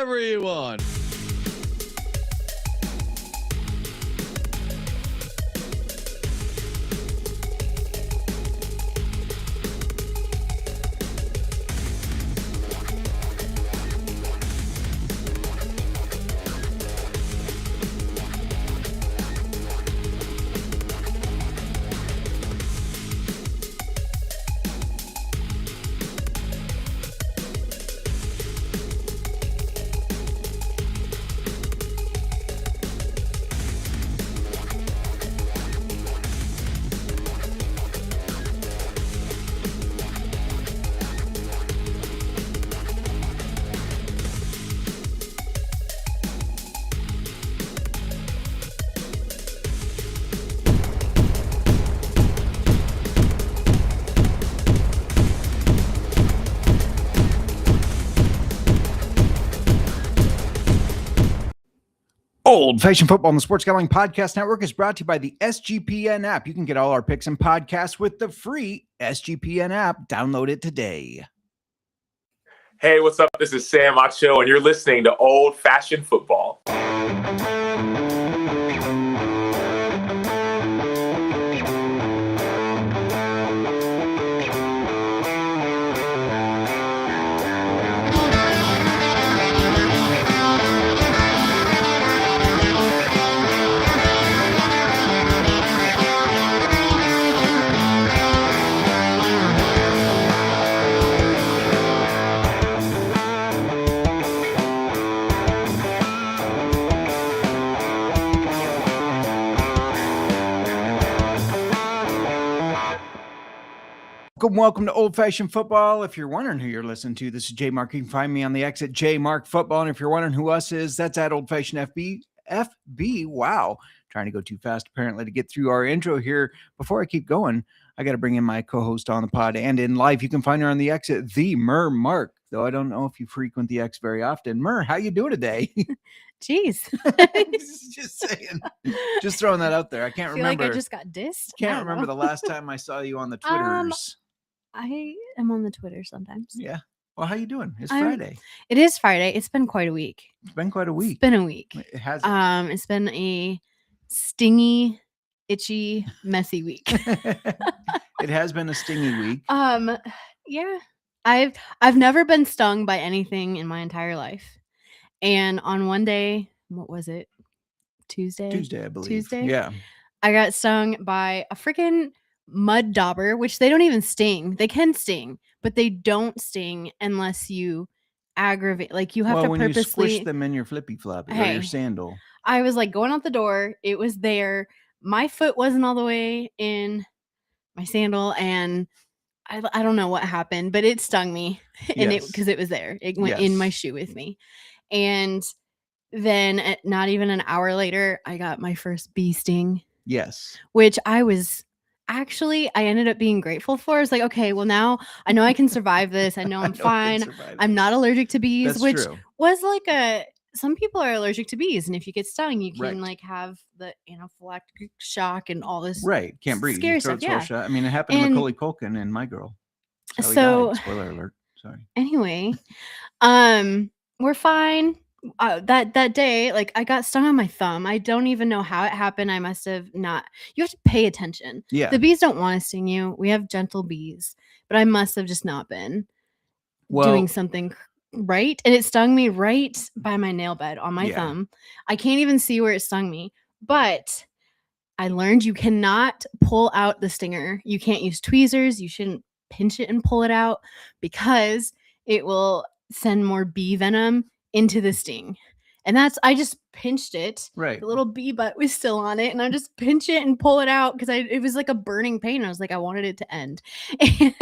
whatever you want. Old Fashioned Football on the Sports Gambling Podcast Network is brought to you by the SGPN app. You can get all our picks and podcasts with the free SGPN app. Download it today. Hey, what's up? This is Sam Acho, and you're listening to Old Fashioned Football. Welcome to Old Fashioned Football. If you're wondering who you're listening to, this is JMark. You can find me on the X at JMark Football. And if you're wondering who us is, that's at Old Fashioned FB. Wow. Trying to go too fast, apparently, to get through our intro here. Before I keep going, I got to bring in my co-host on the pod and in live. You can find her on the X at the Mark, though I don't know if you frequent the X very often. How you doing today? Jeez. Just saying. Just throwing that out there. I can't remember. Like I just got dissed. Can't remember the last time I saw you on the Twitters. I am on the Twitter sometimes. Yeah. Well, how you doing? It's Friday. It is Friday. It's been quite a week. It's been quite a week. It's been a week. It has. It's been a stingy, itchy, messy week. It has been a stingy week. Yeah. I've never been stung by anything in my entire life. And on one day, what was it? Tuesday, I believe. Tuesday? Yeah. I got stung by a freaking mud dauber, which they don't even sting. They can sting, but they don't sting unless you aggravate. Like you have to purposely you squish them in your flippy flop or your sandal. I was like going out the door. It was there. My foot wasn't all the way in my sandal, and I don't know what happened, but it stung me, and because it was there. It went in my shoe with me, and then not even an hour later, I got my first bee sting. Yes, which I ended up being grateful for. I was like, okay, well now I know I can survive this. I know I'm fine. I'm not allergic to bees, which was like some people are allergic to bees. And if you get stung, you can like have the anaphylactic shock and all this. Right. Can't breathe. Scary stuff. Yeah. Shot. I mean, it happened to Macaulay Culkin and my girl. So spoiler alert. Sorry. Anyway, we're fine. That day, like I got stung on my thumb. I don't even know how it happened. I must have not. You have to pay attention. Yeah. The bees don't want to sting you. We have gentle bees, but I must have just not been doing something right. And it stung me right by my nail bed on my thumb. I can't even see where it stung me, but I learned you cannot pull out the stinger. You can't use tweezers. You shouldn't pinch it and pull it out because it will send more bee venom into the sting. And I just pinched it. Right. The little bee butt was still on it. And I just pinch it and pull it out because it was like a burning pain. I was like, I wanted it to end. And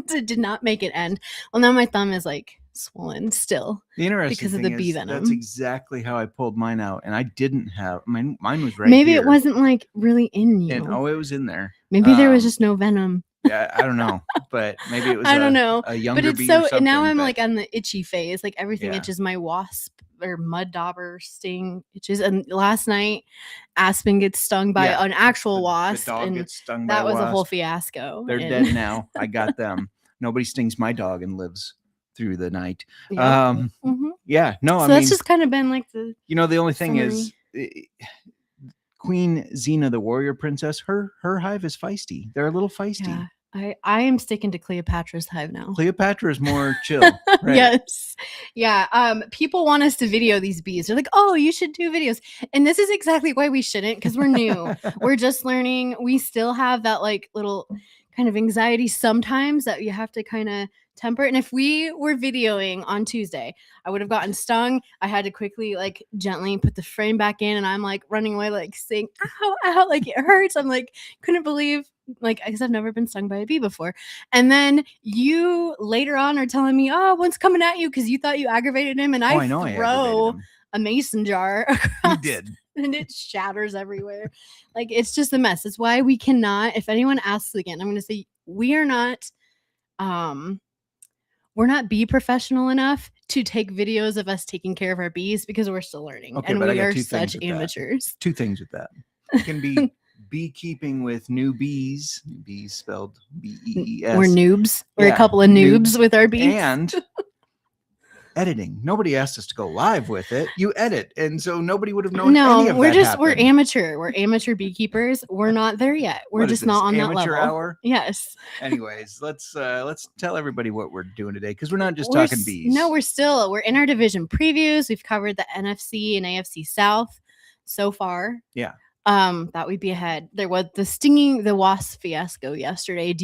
it did not make it end. Well, now my thumb is like swollen still. The interesting because of thing the bee venom. That's exactly how I pulled mine out. And I didn't have mine was right Maybe here. it wasn't like really in you. And, it was in there. Maybe there was just no venom. Yeah, I don't know, but maybe it was. I don't know. A younger but it's bee so. or something, Now I'm like on the itchy phase. Like everything Yeah. itches. My wasp or mud dauber sting itches. And last night, Aspen gets stung by an actual wasp, The dog and gets stung by that was wasp. a whole fiasco. They're dead now. I got them. Nobody stings my dog and lives through the night. Yep. Yeah, no, So I that's mean, just kind of been like the the only thing is Queen Xena, the warrior princess, her hive is feisty. They're a little feisty. Yeah. I am sticking to Cleopatra's hive now. Cleopatra is more chill. Right? Yes. Yeah. People want us to video these bees. They're like, oh, you should do videos. And this is exactly why we shouldn't, because we're new. We're just learning. We still have that like little kind of anxiety sometimes that you have to kind of temper. And if we were videoing on Tuesday, I would have gotten stung. I had to quickly like gently put the frame back in, and I'm like running away, like saying, ow, ow, like it hurts. I'm like, couldn't believe, like, because I've never been stung by a bee before. And then you later on are telling me, oh, one's coming at you because you thought you aggravated him. And I throw a mason jar across. You did. And it shatters everywhere. Like, it's just a mess. It's why we cannot, if anyone asks again, I'm going to say we're not bee professional enough to take videos of us taking care of our bees because we're still learning. Okay, and but we are such amateurs. Two things with that. It can be beekeeping with newbies, bees spelled B-E-E-S. We're noobs. We're a couple of noobs with our bees. And editing. Nobody asked us to go live with it. You edit, and so nobody would have known any of that happened. We're amateur. We're amateur beekeepers. We're not there yet. We're just not on that level. Hour? Yes. Anyways, let's tell everybody what we're doing today, because we're not just talking bees. No, we're in our division previews. We've covered the NFC and AFC South so far. Yeah. That would be ahead. There was the wasp fiasco yesterday.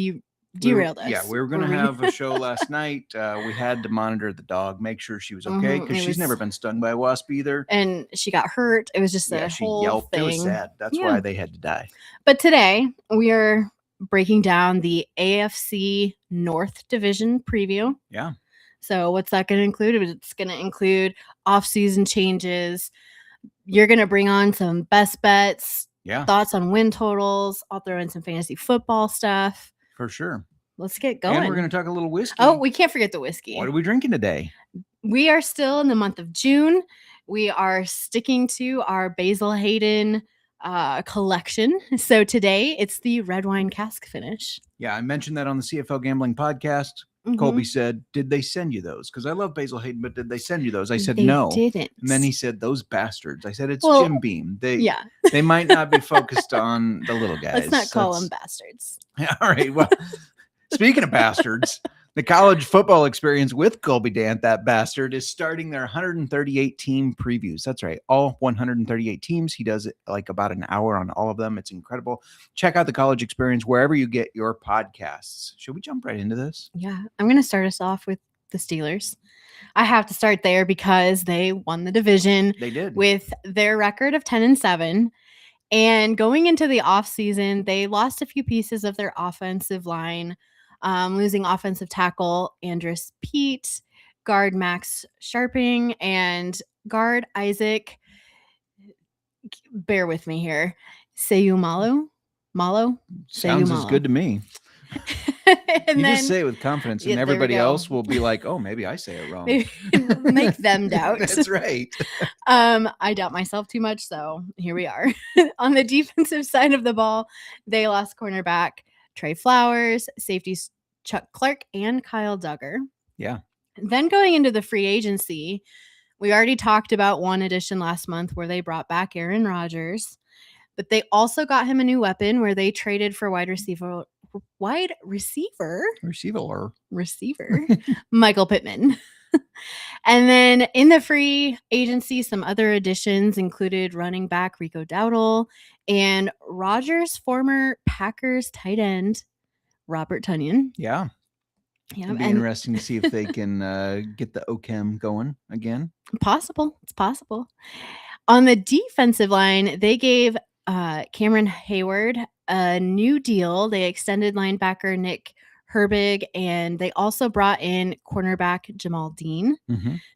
Derailed us. Yeah, we were going to have a show last night. We had to monitor the dog, make sure she was okay, because she's never been stung by a wasp either. And she got hurt. It was just a whole yelped. thing. It was sad. That's why they had to die. But today we are breaking down the AFC North division preview. Yeah. So what's that going to include? It's going to include off-season changes. You're going to bring on some best bets. Yeah. Thoughts on win totals. I'll throw in some fantasy football stuff. For sure. Let's get going. And we're going to talk a little whiskey. Oh, we can't forget the whiskey. What are we drinking today? We are still in the month of June. We are sticking to our Basil Hayden collection. So today it's the red wine cask finish. Yeah, I mentioned that on the CFL Gambling podcast. Colby said, did they send you those? Because I love Basil Hayden, but did they send you those? I said, no. They didn't. And then he said, those bastards. I said, it's Jim Beam. They might not be focused on the little guys. Let's not call them bastards. All right. Well, speaking of bastards, the college football experience with Colby Dant, that bastard, is starting their 138 team previews. That's right. All 138 teams. He does it like about an hour on all of them. It's incredible. Check out the college experience wherever you get your podcasts. Should we jump right into this? Yeah. I'm going to start us off with the Steelers. I have to start there because they won the division. They did. With their record of 10-7. And going into the offseason, they lost a few pieces of their offensive line. Losing offensive tackle Andrus Peat, guard Max Sharping, and guard Isaac. Bear with me here. Sayumalo. Sounds as good to me. And you just say it with confidence, and everybody else will be like, "Oh, maybe I say it wrong." Make them doubt. That's right. I doubt myself too much, so here we are. On the defensive side of the ball, they lost cornerback Trey Flowers, safeties Chuck Clark, and Kyle Duggar. Yeah. Then going into the free agency, we already talked about one addition last month where they brought back Aaron Rodgers, but they also got him a new weapon where they traded for receiver Michael Pittman. And then in the free agency, some other additions included running back Rico Dowdle and Rodgers' former Packers tight end Robert Tonyan. Yeah. It'll be interesting to see if they can get the OChem going again. It's possible. On the defensive line, they gave Cameron Hayward a new deal. They extended linebacker Nick Herbig, and they also brought in cornerback Jamal Dean.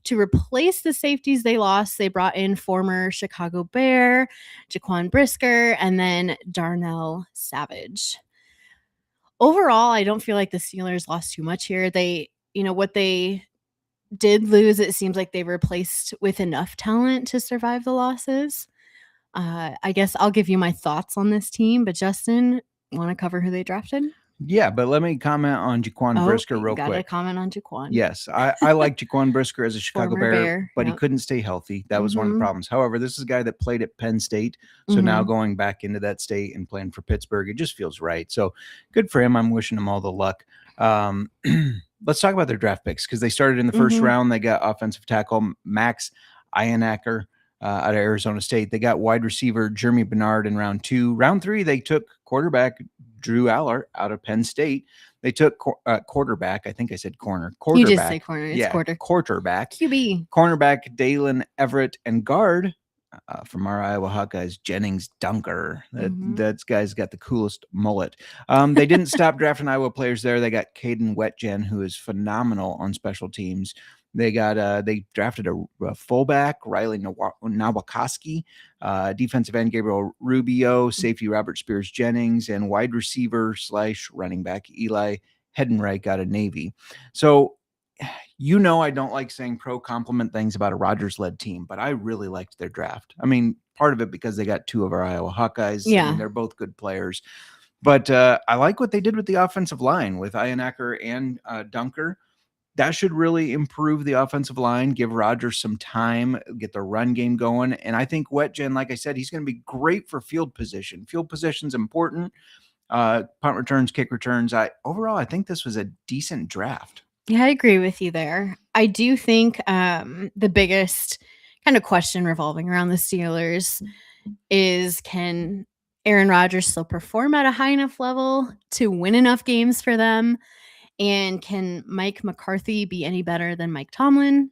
To replace the safeties they lost. They brought in former Chicago Bear Jaquan Brisker and then Darnell Savage. Overall, I don't feel like the Steelers lost too much here. What they did lose, it seems like they replaced with enough talent to survive the losses. I guess I'll give you my thoughts on this team, but Justin, want to cover who they drafted? Yeah, but let me comment on Jaquan Brisker real Gotta quick. comment on Jaquan. Yes, I like Jaquan Brisker as a Chicago Former Bear, but he yep. couldn't stay healthy. That was one of the problems. However, this is a guy that played at Penn State, so now going back into that state and playing for Pittsburgh, it just feels right. So good for him. I'm wishing him all the luck. Let's talk about their draft picks because they started in the first round. They got offensive tackle Max Ionacker out of Arizona State. They got wide receiver Jeremy Bernard in round 2. Round 3, they took quarterback Drew Aller out of Penn State. They took quarterback. I think I said corner. Quarterback. You just say corner. It's quarter. Quarterback. QB. Cornerback Dalen Everett and guard from our Iowa Hawkeyes, Jennings Dunker. That guy's got the coolest mullet. They didn't stop drafting Iowa players there. They got Caden Wetjen, who is phenomenal on special teams. They got they drafted a fullback, Riley Nowakowski, defensive end Gabriel Rubio, safety Robert Spears Jennings, and wide receiver / running back Eli Hedenreich out of Navy. So, I don't like saying pro compliment things about a Rodgers-led team, but I really liked their draft. I mean, part of it because they got 2 of our Iowa Hawkeyes. Yeah. I mean, they're both good players. But I like what they did with the offensive line with Ionacker and Dunker. That should really improve the offensive line, give Rodgers some time, get the run game going. And I think Wetjen, like I said, he's going to be great for field position. Field position's important. Punt returns, kick returns. Overall, I think this was a decent draft. Yeah, I agree with you there. I do think the biggest kind of question revolving around the Steelers is, can Aaron Rodgers still perform at a high enough level to win enough games for them? And can Mike McCarthy be any better than Mike Tomlin?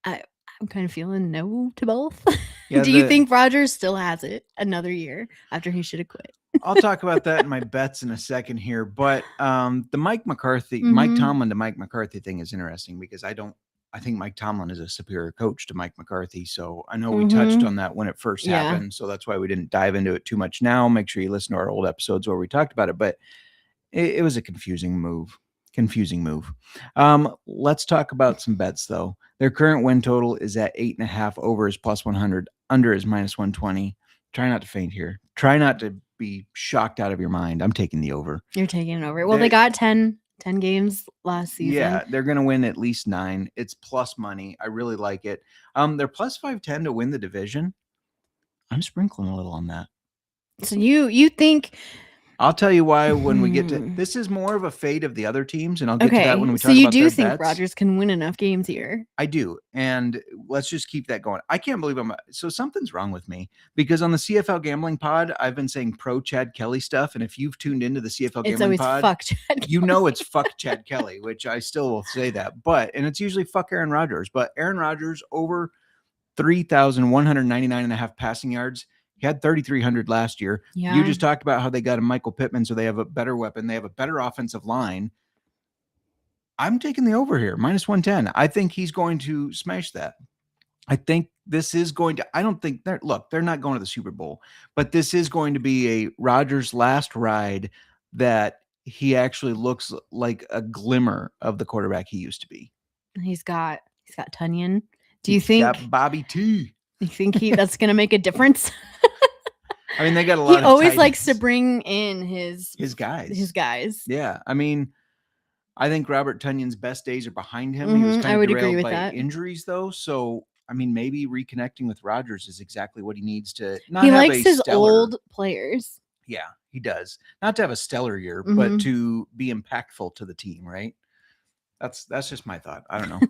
I'm kind of feeling no to both. Yeah, do you think Rodgers still has it another year after he should have quit? I'll talk about that in my bets in a second here. But the Mike Tomlin to Mike McCarthy thing is interesting because I think Mike Tomlin is a superior coach to Mike McCarthy. So I know we touched on that when it first happened. So that's why we didn't dive into it too much now. Make sure you listen to our old episodes where we talked about it. But it was a confusing move. Let's talk about some bets, though. Their current win total is at 8.5. Over is plus 100. Under is minus 120. Try not to faint here. Try not to be shocked out of your mind. I'm taking the over. You're taking it over. Well, they got 10 games last season. Yeah, they're going to win at least 9. It's plus money. I really like it. They're plus 510 to win the division. I'm sprinkling a little on that. So you think... I'll tell you why when we get to this is more of a fade of the other teams, and I'll get to that when we talk about their bets. So you do think Rodgers can win enough games here? I do, and let's just keep that going. I can't believe so something's wrong with me because on the CFL Gambling Pod, I've been saying pro Chad Kelly stuff, and if you've tuned into the CFL Gambling Pod, fuck Chad Kelly. You know it's fuck Chad Kelly, which I still will say that, and it's usually fuck Aaron Rodgers, but Aaron Rodgers over 3,199.5 passing yards. He had 3,300 last year. Yeah. You just talked about how they got a Michael Pittman, so they have a better weapon. They have a better offensive line. I'm taking the over here, minus 110. I think he's going to smash that. I think this is going to – I don't think – they're not going to the Super Bowl, but this is going to be a Rodgers last ride that he actually looks like a glimmer of the quarterback he used to be. He's got Tunyon. Do you think – got Bobby T. You think that's going to make a difference? I mean, they got a lot of He always likes to bring in his guys. Yeah. I mean, I think Robert Tunyon's best days are behind him. He was kind of derailed by injuries, though. So, I mean, maybe reconnecting with Rodgers is exactly what he needs to not He have likes his old players. Yeah, he does. Not to have a stellar year, but to be impactful to the team, right? That's just my thought. I don't know.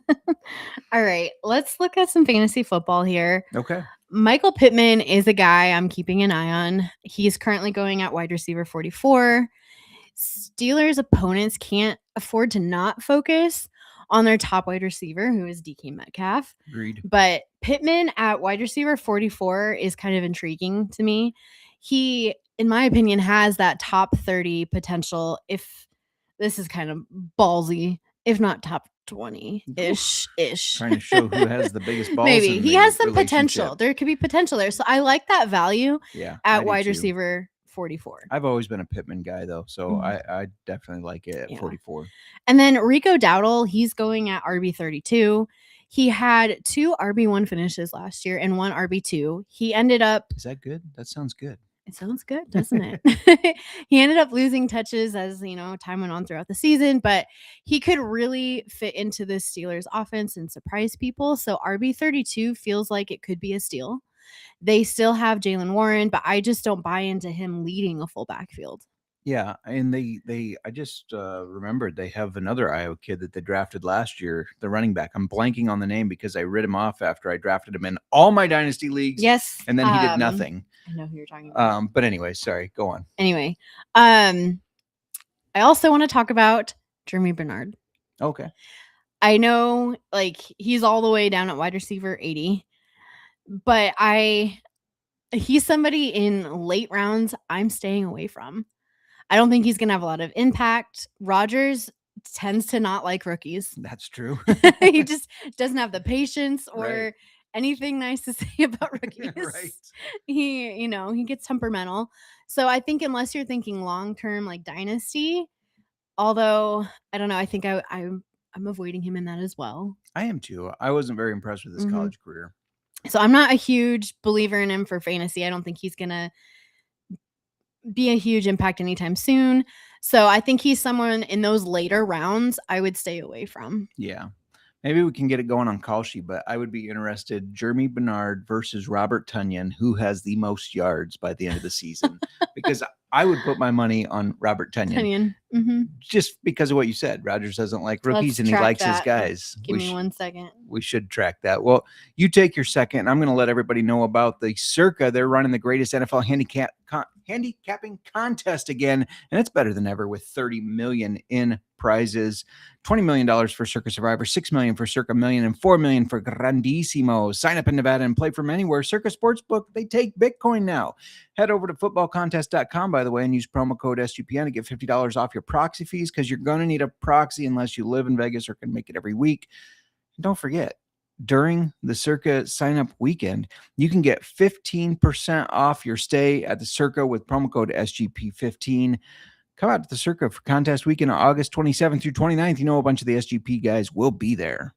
All right. Let's look at some fantasy football here. Okay. Michael Pittman is a guy I'm keeping an eye on. He's currently going at wide receiver 44. Steelers opponents can't afford to not focus on their top wide receiver, who is DK Metcalf. Agreed. But Pittman at wide receiver 44 is kind of intriguing to me. He, in my opinion, has that top 30 potential. If this is kind of ballsy, if not top 20-ish. Trying to show who has the biggest balls. Maybe he has some potential. There could be potential there. So I like that value at wide receiver 44. I've always been a Pittman guy, though. So I definitely like it at 44. And then Rico Dowdle, he's going at RB 32. He had 2 RB1 finishes last year and 1 RB2. He ended up. Is that good? That sounds good. It sounds good, doesn't it? He ended up losing touches as, time went on throughout the season, but he could really fit into the Steelers offense and surprise people. So RB32 feels like it could be a steal. They still have Jaylen Warren, but I just don't buy into him leading a full backfield. Yeah, and I just remembered they have another Iowa kid that they drafted last year, the running back. I'm blanking on the name because I read him off after I drafted him in all my dynasty leagues. Yes. And then he did nothing. I know who you're talking about. But anyway, sorry, go on. Anyway, I also want to talk about Jeremy Bernard. Okay. I know, he's all the way down at wide receiver 80, but he's somebody in late rounds I'm staying away from. I don't think he's going to have a lot of impact. Rodgers tends to not like rookies. That's true. He just doesn't have the patience or anything nice to say about rookies. Right. He gets temperamental. So I think unless you're thinking long-term, like dynasty, although I don't know, I think I'm avoiding him in that as well. I am too. I wasn't very impressed with his college career. So I'm not a huge believer in him for fantasy. I don't think he's going to be a huge impact anytime soon. So I think he's someone in those later rounds I would stay away from. Yeah. Maybe we can get it going on call sheet, but I would be interested. Jeremy Bernard versus Robert Tonyan, who has the most yards by the end of the season, because I would put my money on Robert Tonyan. Just because of what you said. Rodgers doesn't like rookies and he likes his guys. Give me 1 second. We should track that. Well, you take your second. I'm going to let everybody know about the Circa. They're running the greatest NFL handicapping contest again, and it's better than ever with $30 million in prizes. $20 million for Circa Survivor, $6 million for Circa Million, and $4 million for Grandissimo. Sign up in Nevada and play from anywhere. Circa Sportsbook, they take Bitcoin now. Head over to footballcontest.com, by the way, and use promo code SGPN to get $50 off your proxy fees, because you're going to need a proxy unless you live in Vegas or can make it every week. And don't forget, during the Circa sign-up weekend, you can get 15% off your stay at the Circa with promo code SGP15. Come out to the Circa for contest weekend on August 27th through 29th. You know, a bunch of the SGP guys will be there.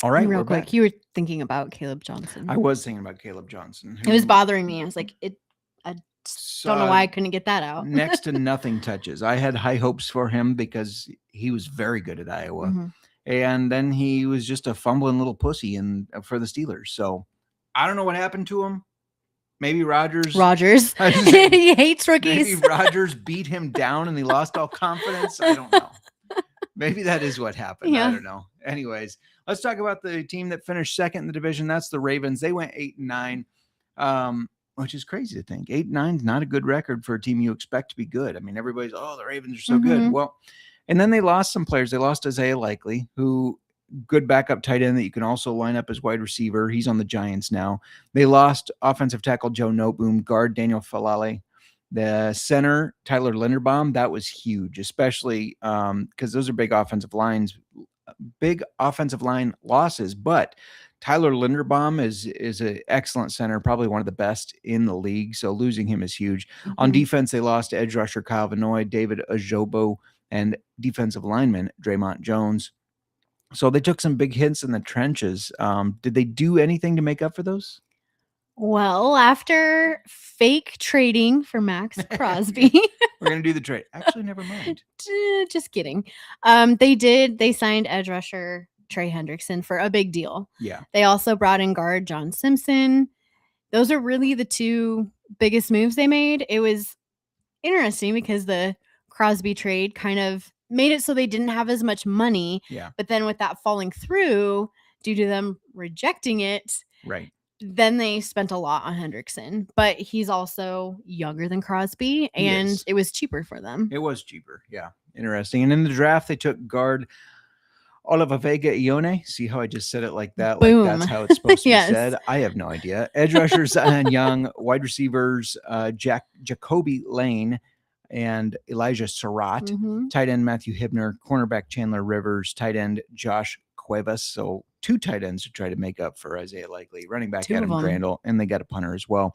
All right. Real quick, back. You were thinking about Caleb Johnson. I was thinking about Caleb Johnson. It was bothering me. I was like, I don't know why I couldn't get that out. Next to nothing touches. I had high hopes for him because he was very good at Iowa. And then he was just a fumbling little pussy for the Steelers. So I don't know what happened to him. Maybe Rodgers. He hates rookies. Maybe Rodgers beat him down and he lost all confidence. I don't know. Maybe that is what happened. Yeah. I don't know. Anyways, let's talk about the team that finished second in the division. That's the Ravens. They went 8-9, which is crazy to think. 8-9 is not a good record for a team you expect to be good. I mean, everybody's, the Ravens are so good. Well, and then they lost some players. They lost Isaiah Likely, who good backup tight end that you can also line up as wide receiver. He's on the Giants now. They lost offensive tackle Joe Noteboom, guard Daniel Falale, the center Tyler Linderbaum. That was huge, especially because those are big offensive line losses. But Tyler Linderbaum is an excellent center, probably one of the best in the league. So losing him is huge. On defense, they lost edge rusher Kyle Vanoy, David Ajobo, and defensive lineman Draymond Jones. So they took some big hits in the trenches. Did they do anything to make up for those? Well, after fake trading for Max Crosby. We're going to do the trade. Actually, never mind. Just kidding. They signed edge rusher Trey Hendrickson for a big deal. Yeah. They also brought in guard John Simpson. Those are really the two biggest moves they made. It was interesting because the Crosby trade kind of made it so they didn't have as much money. Yeah. But then with that falling through due to them rejecting it, right, then they spent a lot on Hendrickson. But he's also younger than Crosby, and it was cheaper for them. It was cheaper. Yeah. Interesting. And in the draft, they took guard Oliver Vega Ione. See how I just said it like that? Boom. Like that's how it's supposed to be said. I have no idea. Edge rushers and young wide receivers, Jacoby Lane and Elijah Surratt, tight end Matthew Hibner, cornerback Chandler Rivers, tight end Josh Cuevas. So 2 tight ends to try to make up for Isaiah Likely, running back Adam Crandall, and they got a punter as well.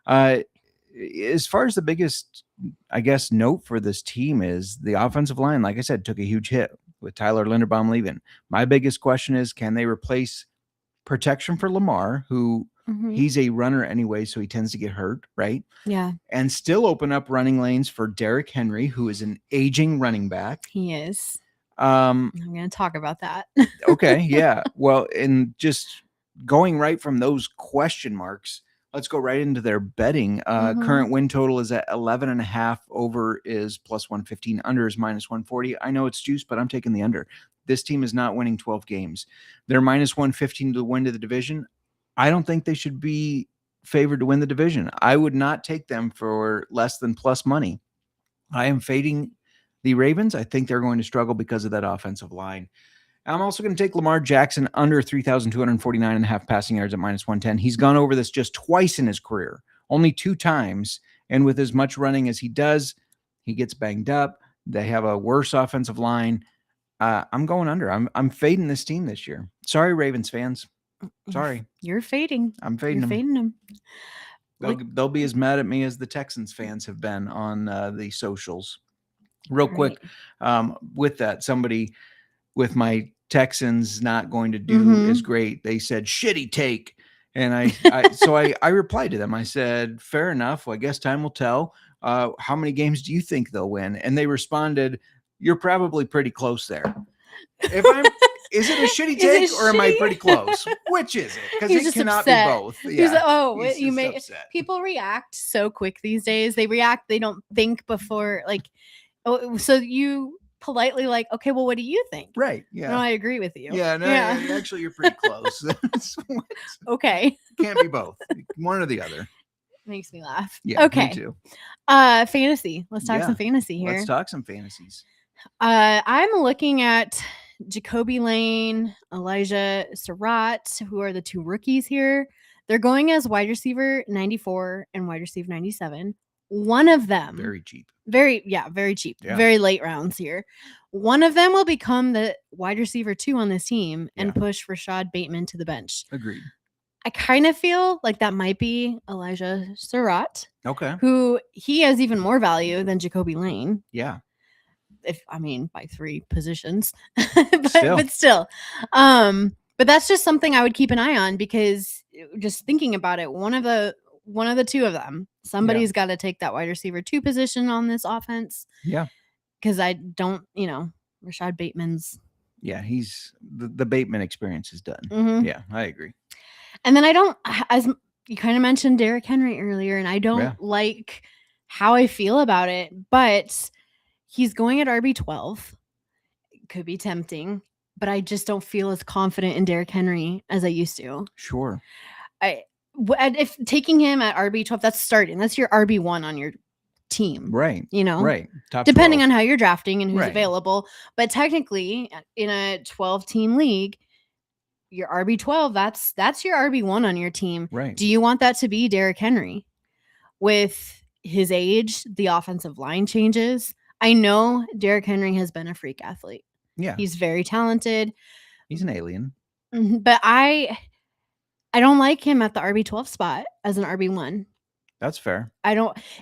As far as the biggest, I guess, note for this team is the offensive line, like I said, took a huge hit with Tyler Linderbaum leaving. My biggest question is, can they replace protection for Lamar, who He's a runner anyway, so he tends to get hurt, right? Yeah. And still open up running lanes for Derrick Henry, who is an aging running back. He is. I'm going to talk about that. Okay, yeah. Well, and just going right from those question marks, let's go right into their betting. Current win total is at 11.5. Over is plus 115. Under is minus 140. I know it's juice, but I'm taking the under. This team is not winning 12 games. They're minus 115 to win to the division. I don't think they should be favored to win the division. I would not take them for less than plus money. I am fading the Ravens. I think they're going to struggle because of that offensive line. I'm also going to take Lamar Jackson under 3,249.5 passing yards at minus 110. He's gone over this just twice in his career, only 2 times. And with as much running as he does, he gets banged up. They have a worse offensive line. I'm going under. I'm fading this team this year. Sorry, Ravens fans. Sorry. You're fading. I'm fading them. They'll be as mad at me as the Texans fans have been on the socials. Real quick, with that, somebody with my Texans not going to do is great. They said, shitty take. And I replied to them. I said, fair enough. Well, I guess time will tell. How many games do you think they'll win? And they responded, you're probably pretty close there. Is it a shitty take or am I pretty close? Which is it? Because it cannot be both. Yeah. People react so quick these days. They react. They don't think before. Like, so you politely like, okay, well, what do you think? Right. Yeah. No, I agree with you. Yeah. No, actually, you're pretty close. Okay. Can't be both. One or the other. Makes me laugh. Yeah. Okay. Me too. Fantasy. Let's talk some fantasy here. Let's talk some fantasies. I'm looking at Jacoby Lane, Elijah Surratt, who are the 2 rookies here. They're going as wide receiver 94 and wide receiver 97. One of them, very cheap. Very cheap. Yeah. Very late rounds here. One of them will become the wide receiver 2 on this team and push Rashad Bateman to the bench. Agreed. I kind of feel like that might be Elijah Surratt. Okay. Who he has even more value than Jacoby Lane. Yeah. By 3 positions, but still, but that's just something I would keep an eye on because just thinking about it, one of the 2 of them, somebody's got to take that wide receiver 2 position on this offense. Yeah. Because I don't, Rashad Bateman's. Yeah. He's the Bateman experience is done. Mm-hmm. Yeah. I agree. And then I don't, as you kind of mentioned Derrick Henry earlier, and I don't like how I feel about it, but he's going at RB12. It could be tempting, but I just don't feel as confident in Derrick Henry as I used to. Sure. If taking him at RB12, that's starting. That's your RB1 on your team. Right. Right. Top depending 12. on how you're drafting and who's available. But technically, in a 12-team league, your RB12, that's your RB1 on your team. Right. Do you want that to be Derrick Henry? With his age, the offensive line changes. I know Derrick Henry has been a freak athlete. Yeah. He's very talented. He's an alien. But I don't like him at the RB12 spot as an RB1. That's fair.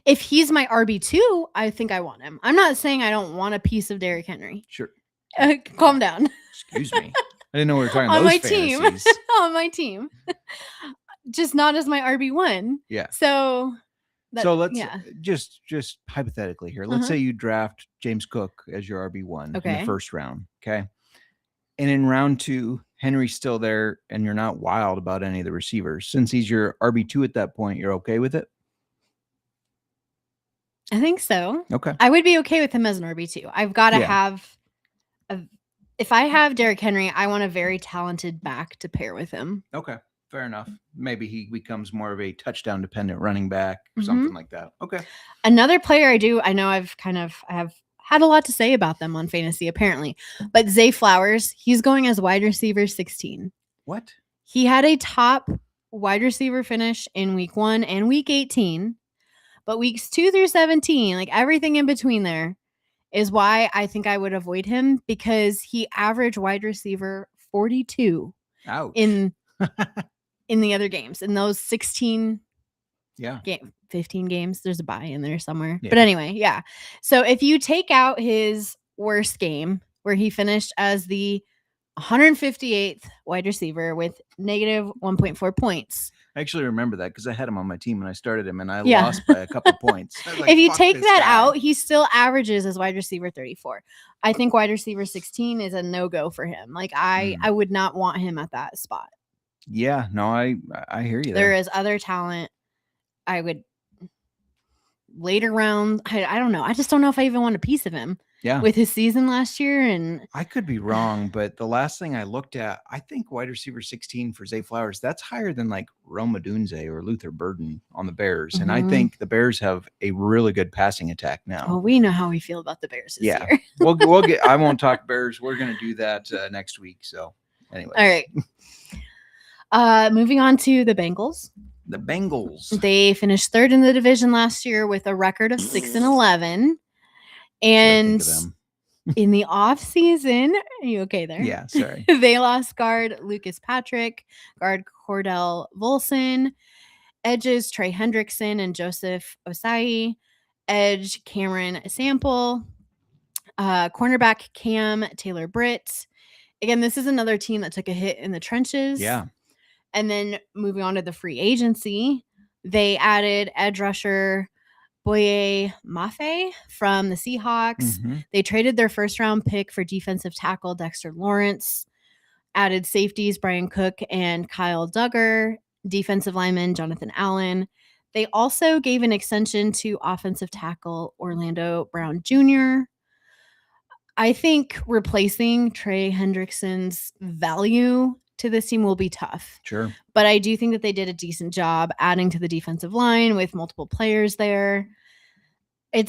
If he's my RB2, I think I want him. I'm not saying I don't want a piece of Derrick Henry. Sure. Calm down. Excuse me. I didn't know we were talking on those my fantasies. team. On my team. Just not as my RB1. Yeah. So let's just hypothetically here. Let's say you draft James Cook as your RB1 in the first round. Okay. And in round 2, Henry's still there and you're not wild about any of the receivers. Since he's your RB2 at that point, you're okay with it? I think so. Okay. I would be okay with him as an RB2. I've got to have if I have Derrick Henry, I want a very talented back to pair with him. Okay. Fair enough. Maybe he becomes more of a touchdown dependent running back or something like that. Okay. Another player I know I have had a lot to say about them on fantasy apparently, but Zay Flowers, he's going as wide receiver 16. What? He had a top wide receiver finish in week 1 and week 18, but weeks 2 through 17, like everything in between there is why I think I would avoid him because he averaged wide receiver 42 Ouch. in the other games. In those 15 games, there's a bye in there somewhere. Yeah. But anyway, so if you take out his worst game where he finished as the 158th wide receiver with negative 1.4 points. I actually remember that because I had him on my team and I started him and I Yeah. lost by a couple points. I was like, If you "Fuck take this that guy." out, he still averages as wide receiver 34. I think wide receiver 16 is a no-go for him. Like I would not want him at that spot. Yeah, no, I hear you There there. is other talent. I would later round. I don't know. I just don't know if I even want a piece of him. Yeah. With his season last year, and I could be wrong, but the last thing I looked at, I think wide receiver 16 for Zay Flowers, that's higher than like Rome Odunze or Luther Burden on the Bears. And I think the Bears have a really good passing attack now. Well, we know how we feel about the Bears this year. we'll get, I won't talk Bears. We're going to do that next week. So anyway. All right. Moving on to the Bengals. The Bengals. They finished third in the division last year with a record of 6-11. And in the offseason, are you okay there? Yeah, sorry. They lost guard Lucas Patrick, guard Cordell Volson, edges Trey Hendrickson and Joseph Osai, edge Cameron Sample, cornerback Cam Taylor Britt. Again, this is another team that took a hit in the trenches. Yeah. And then moving on to the free agency, they added edge rusher Boye Mafe from the Seahawks. They traded their first-round pick for defensive tackle Dexter Lawrence, added safeties Brian Cook and Kyle Duggar, defensive lineman Jonathan Allen. They also gave an extension to offensive tackle Orlando Brown Jr. I think replacing Trey Hendrickson's value to this team will be tough. Sure. But I do think that they did a decent job adding to the defensive line with multiple players there. I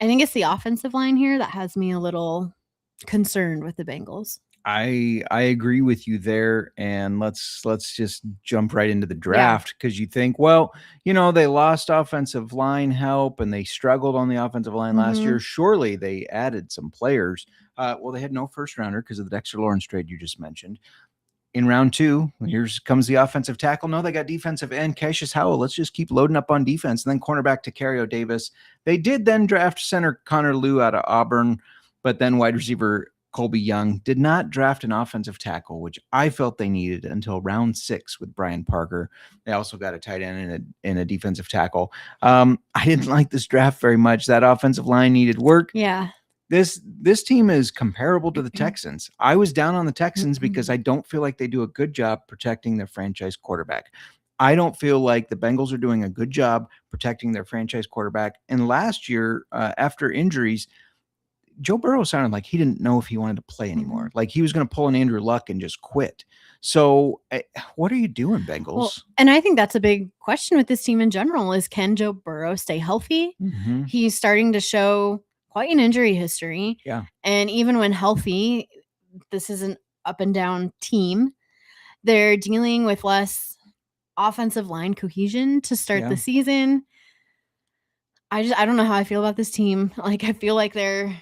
think it's the offensive line here that has me a little concerned with the Bengals. I agree with you there, and let's just jump right into the draft because you think, well, they lost offensive line help and they struggled on the offensive line last year. Surely they added some players. Well, they had no first rounder because of the Dexter Lawrence trade you just mentioned. In round 2, here comes the offensive tackle. No, they got defensive end Cassius Howell. Let's just keep loading up on defense. And then cornerback Tacario Davis. They did then draft center Connor Liu out of Auburn, but then wide receiver Colby Young. Did not draft an offensive tackle, which I felt they needed until round 6 with Brian Parker. They also got a tight end and a defensive tackle. I didn't like this draft very much. That offensive line needed work. Yeah. This team is comparable to the Texans. I was down on the Texans because I don't feel like they do a good job protecting their franchise quarterback. I don't feel like the Bengals are doing a good job protecting their franchise quarterback. And last year, after injuries, Joe Burrow sounded like he didn't know if he wanted to play anymore. Like he was going to pull an Andrew Luck and just quit. So what are you doing, Bengals? Well, and I think that's a big question with this team in general is, can Joe Burrow stay healthy? He's starting to show quite an injury history. Yeah. And even when healthy, this is an up and down team. They're dealing with less offensive line cohesion to start the season. I don't know how I feel about this team. Like I feel like they're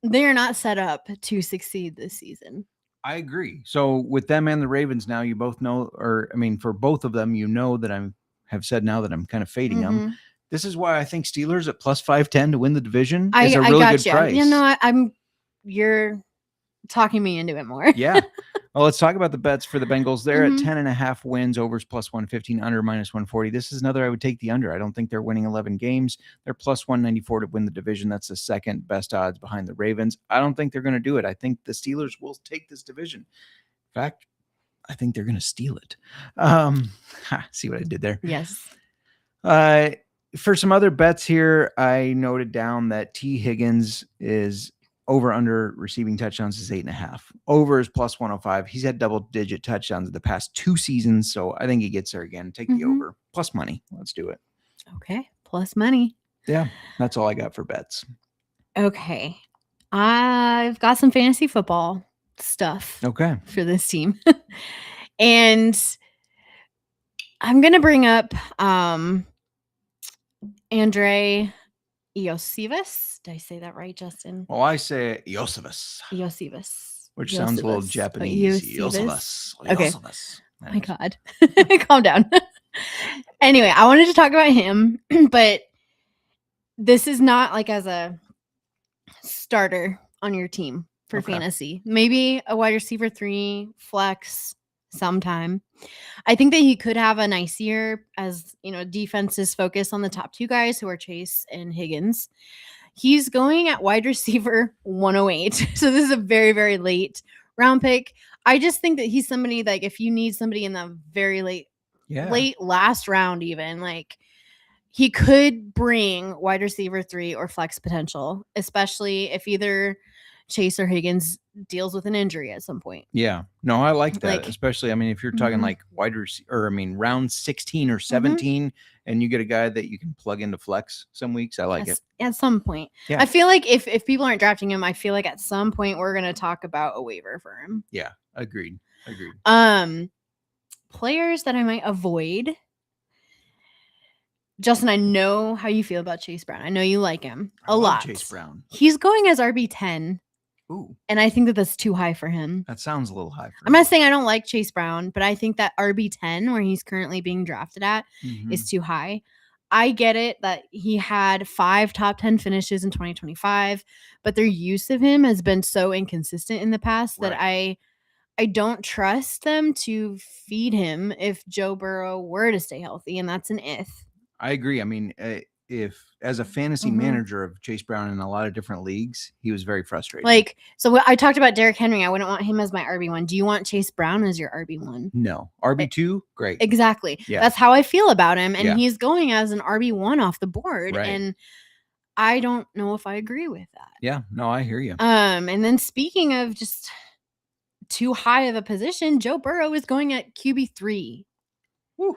not set up to succeed this season. I agree. So with them and the Ravens now, you both know, for both of them, that I have said now that I'm kind of fading them. This is why I think Steelers at plus 510 to win the division is a really good price. You're talking me into it more. Yeah. Well, let's talk about the bets for the Bengals. They're at 10.5 wins, overs plus 115, under minus 140. This is another I would take the under. I don't think they're winning 11 games. They're plus 194 to win the division. That's the second best odds behind the Ravens. I don't think they're going to do it. I think the Steelers will take this division. In fact, I think they're going to steal it. See what I did there? Yes. For some other bets here, I noted down that T. Higgins is over under receiving touchdowns is 8.5. Over is plus 105. He's had double-digit touchdowns in the past 2 seasons, so I think he gets there again. Take the over. Plus money. Let's do it. Okay. Plus money. Yeah. That's all I got for bets. Okay. I've got some fantasy football stuff. Okay. For this team. And I'm going to bring up Andre Iosivas. Did I say that right, Justin? Well, I say Iosivas. Iosivas. Which sounds a little Japanese. Iosivas. Iosivas. Okay. Oh my God. Calm down. Anyway, I wanted to talk about him, but this is not like as a starter on your team for fantasy. Maybe a wide receiver 3, flex, sometime. I think that he could have a nice year as, defenses focus on the top two guys who are Chase and Higgins. He's going at wide receiver 108. So this is a very, very late round pick. I just think that he's somebody like if you need somebody in the very late last round, even like he could bring wide receiver 3 or flex potential, especially if either Chase or Higgins deals with an injury at some point. Yeah. No, I like that. Especially, I mean, if you're talking like wide receiver, or I mean, round 16 or 17, and you get a guy that you can plug into flex some weeks, I like it. At some point. Yeah. I feel like if people aren't drafting him, I feel like at some point we're going to talk about a waiver for him. Yeah. Agreed. Players that I might avoid. Justin, I know how you feel about Chase Brown. I know you like him a lot. Chase Brown. He's going as RB10. Ooh. And I think that that's too high for him. That sounds a little high for him. I'm not saying I don't like Chase Brown, but I think that RB10, where he's currently being drafted at, is too high. I get it that he had 5 top 10 finishes in 2025, but their use of him has been so inconsistent in the past that I don't trust them to feed him if Joe Burrow were to stay healthy, and that's an if. I agree. I mean, if as a fantasy manager of Chase Brown in a lot of different leagues, he was very frustrating. So I talked about Derrick Henry. I wouldn't want him as my RB1. Do you want Chase Brown as your RB1? No. RB2? Great. Exactly. Yeah. That's how I feel about him. And he's going as an RB1 off the board. Right. And I don't know if I agree with that. Yeah. No, I hear you. And then speaking of just too high of a position, Joe Burrow is going at QB3. Woo.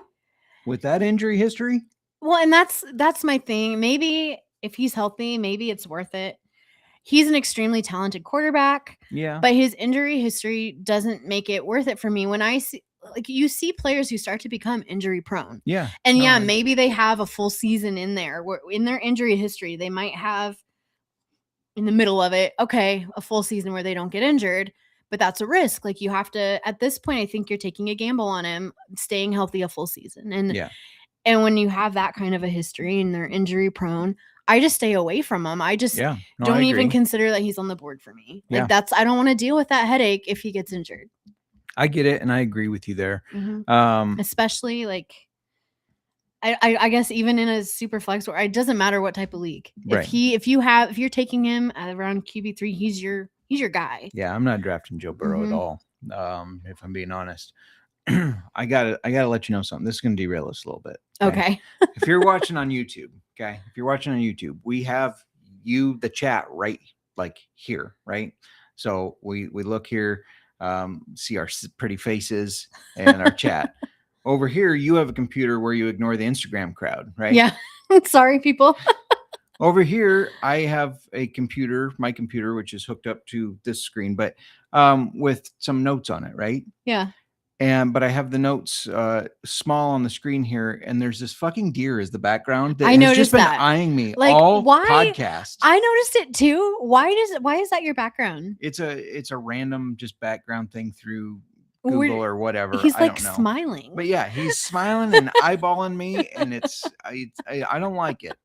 With that injury history? Well, and that's my thing. Maybe if he's healthy, maybe it's worth it. He's an extremely talented quarterback. Yeah. But his injury history doesn't make it worth it for me. When I see you see players who start to become injury prone. Yeah. And maybe they have a full season in there where in their injury history, they might have in the middle of it, a full season where they don't get injured. But that's a risk. Like you have to, at this point, I think you're taking a gamble on him staying healthy a full season. And when you have that kind of a history and they're injury prone, I just stay away from him. I just don't even consider that he's on the board for me. Like I don't want to deal with that headache if he gets injured. I get it. And I agree with you there. Especially like, I guess even in a super flex or it doesn't matter what type of league. Right. If you're taking him around QB3, he's your guy. Yeah. I'm not drafting Joe Burrow at all. If I'm being honest. I gotta let you know something. This is gonna derail us a little bit. Okay. If you're watching on YouTube, we have the chat right like here, right? So we look here, see our pretty faces and our chat. Over here, you have a computer where you ignore the Instagram crowd, right? Yeah. Sorry, people. Over here, I have a computer, my computer, which is hooked up to this screen, but with some notes on it, right? Yeah. But I have the notes small on the screen here, and there's this fucking deer as the background that I has just been eyeing me all podcast. I noticed it too. Why is that your background? It's a random just background thing through Google or whatever. He's I don't know. Smiling. But yeah, he's smiling and eyeballing me, and I don't like it.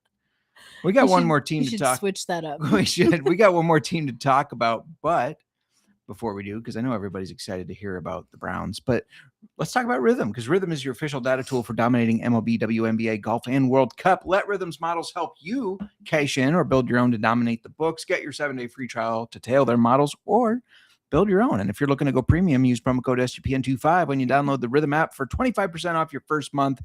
We got one more team to talk. Switch that up. We should. We got one more team to talk about, but before we do, because I know everybody's excited to hear about the Browns, but let's talk about Rhythm, because Rhythm is your official data tool for dominating MLB, WNBA, golf, and World Cup. Let Rhythm's models help you cash in or build your own to dominate the books. Get your 7-day free trial to tail their models or build your own. And if you're looking to go premium, use promo code SGPN25 when you download the Rhythm app for 25% off your first month.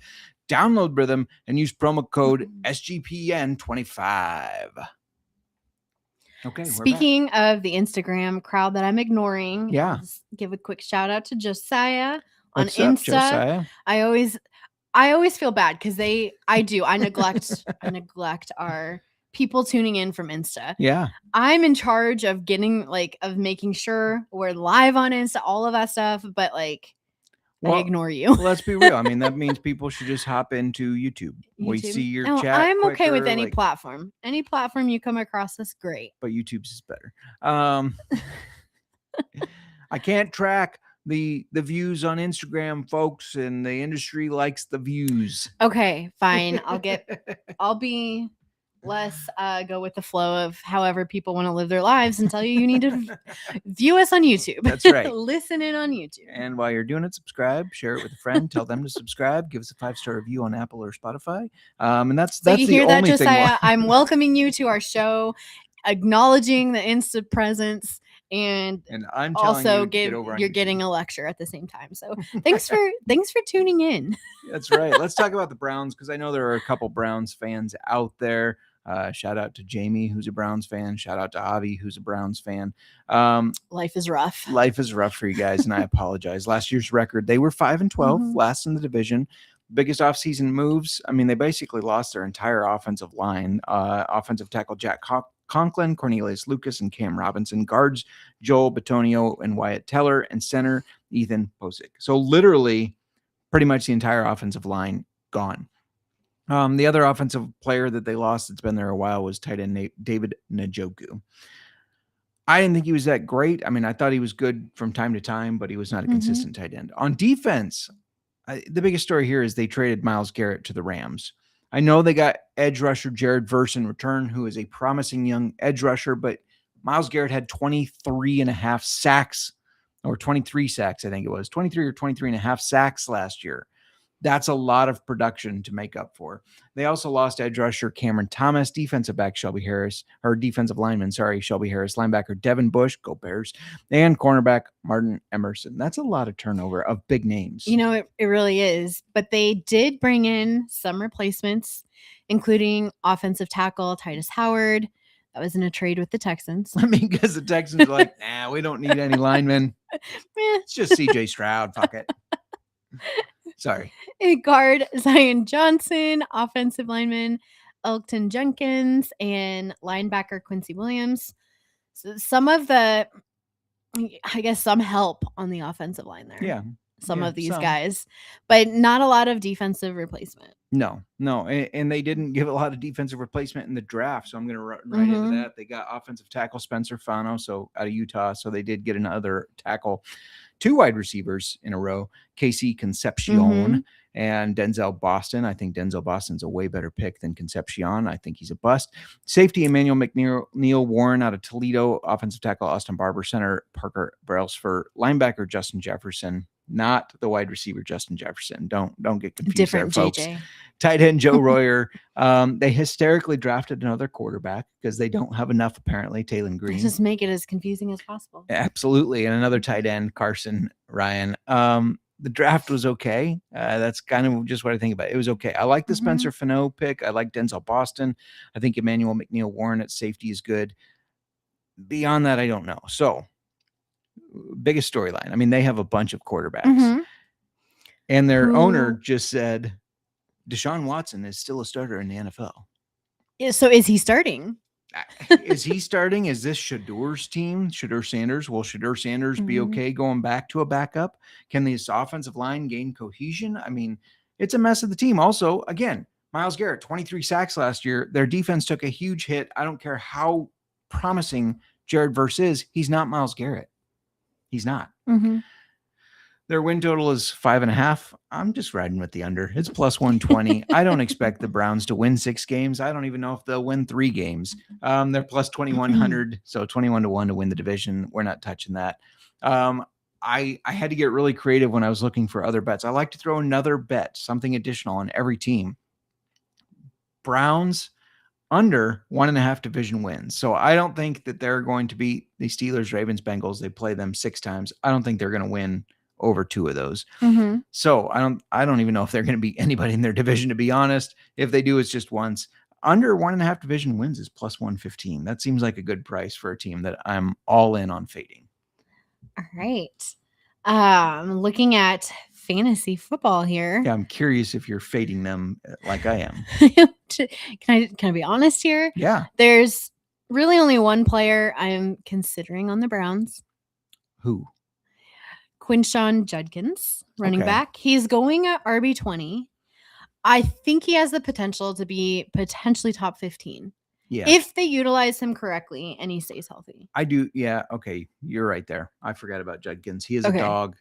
Download Rhythm and use promo code SGPN25. Okay. Speaking of the Instagram crowd that I'm ignoring, give a quick shout out to Josiah on What's up, Insta. Josiah? I always feel bad because I neglect our people tuning in from Insta. Yeah. I'm in charge of of making sure we're live on Insta, all of that stuff, but I ignore you. Well, let's be real. I mean, that means people should just hop into YouTube. We see your chat. I'm okay with any platform. Any platform you come across is great. But YouTube's is better. I can't track the views on Instagram, folks, and the industry likes the views. Okay, fine. I'll be less go with the flow of however people want to live their lives and tell you need to view us on YouTube. That's right. Listen in on YouTube. And while you're doing it, subscribe, share it with a friend, tell them to subscribe, give us a 5-star review on Apple or Spotify. And that's you the hear that, only Josiah? thing. I'm welcoming you to our show, acknowledging the Insta presence, and I'm also you're getting a lecture at the same time. So thanks for tuning in. That's right. Let's talk about the Browns, because I know there are a couple Browns fans out there. Shout out to Jamie, who's a Browns fan. Shout out to Avi, who's a Browns fan. Life is rough. Life is rough for you guys, and I apologize. Last year's record, they were 5-12, last in the division. Biggest offseason moves. I mean, they basically lost their entire offensive line. Offensive tackle Jack Conklin, Cornelius Lucas, and Cam Robinson. Guards Joel Batonio and Wyatt Teller, and center Ethan Posick. So literally, pretty much the entire offensive line gone. The other offensive player that they lost that's been there a while was tight end David Njoku. I didn't think he was that great. I mean, I thought he was good from time to time, but he was not a consistent tight end. On defense, the biggest story here is they traded Myles Garrett to the Rams. I know they got edge rusher Jared Verse in return, who is a promising young edge rusher, but Myles Garrett had 23.5 sacks, or 23 sacks, I think it was, 23 or 23.5 sacks last year. That's a lot of production to make up for. They also lost edge rusher Cameron Thomas, defensive lineman, Shelby Harris, linebacker Devin Bush, go Bears, and cornerback Martin Emerson. That's a lot of turnover of big names. You know, it really is. But they did bring in some replacements, including offensive tackle Titus Howard. That was in a trade with the Texans. I mean, because the Texans are like, nah, we don't need any linemen. It's just CJ Stroud. Fuck it. Sorry. Guard Zion Johnson, offensive lineman Elkton Jenkins, and linebacker Quincy Williams. So some help on the offensive line there. Yeah. Some of these guys, but not a lot of defensive replacement. No. And they didn't give a lot of defensive replacement in the draft. So I'm going to right into that. They got offensive tackle Spencer Fano, so out of Utah. So they did get another tackle. 2 wide receivers in a row, Casey Concepcion and Denzel Boston. I think Denzel Boston's a way better pick than Concepcion. I think he's a bust. Safety Emmanuel McNeil Warren out of Toledo, offensive tackle Austin Barber, center Parker Brailsford, linebacker Justin Jefferson, not the wide receiver Justin Jefferson. Don't get confused. Different there, folks. JJ. Tight end Joe Royer. They hysterically drafted another quarterback because they don't have enough, apparently. Taylon Green. Just make it as confusing as possible. Absolutely. And another tight end, Carson Ryan. The draft was okay. That's kind of just what I think about it. It was okay. I like the Spencer Fano pick. I like Denzel Boston. I think Emmanuel McNeil Warren at safety is good. Beyond that, I don't know. So, biggest storyline. I mean, they have a bunch of quarterbacks. And their owner just said, Deshaun Watson is still a starter in the NFL. Yeah, so is he starting? Is he starting? Is this Shadour's team? Shadur Sanders? Will Shadur Sanders be okay going back to a backup? Can this offensive line gain cohesion? I mean, it's a mess of the team. Also, again, Myles Garrett, 23 sacks last year. Their defense took a huge hit. I don't care how promising Jared Verse is. He's not Myles Garrett. He's not. Their win total is 5.5. I'm just riding with the under. It's plus 120. I don't expect the Browns to win 6 games. I don't even know if they'll win 3 games. They're plus 2,100, so 21-1 to win the division. We're not touching that. I had to get really creative when I was looking for other bets. I like to throw another bet, something additional on every team. Browns under 1.5 division wins. So I don't think that they're going to beat the Steelers, Ravens, Bengals. They play them 6 times. I don't think they're going to win over 2 of those. So I don't even know if they're going to beat anybody in their division, to be honest. If they do, it's just once. Under 1.5 division wins is plus 115. That seems like a good price for a team that I'm all in on fading. All right. Looking at fantasy football here. Yeah, I'm curious if you're fading them like I am. Can I be honest here? Yeah. There's really only one player I'm considering on the Browns. Who? Quinshawn Judkins, running back. He's going at RB20. I think he has the potential to be potentially top 15. Yeah. If they utilize him correctly and he stays healthy. I do. Yeah. Okay. You're right there. I forgot about Judkins. He is a dog.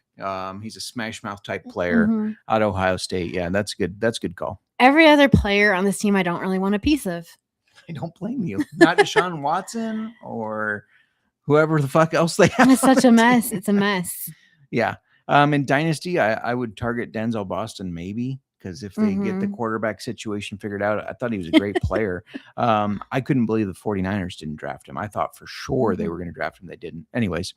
He's a smash mouth type player out of Ohio State. Yeah. That's good. That's a good call. Every other player on this team, I don't really want a piece of. I don't blame you. Not Deshaun Watson or whoever the fuck else they have. It's such a mess. It's a mess. Yeah. In Dynasty, I would target Denzel Boston maybe, because if they get the quarterback situation figured out, I thought he was a great player. I couldn't believe the 49ers didn't draft him. I thought for sure they were going to draft him. They didn't. Anyways,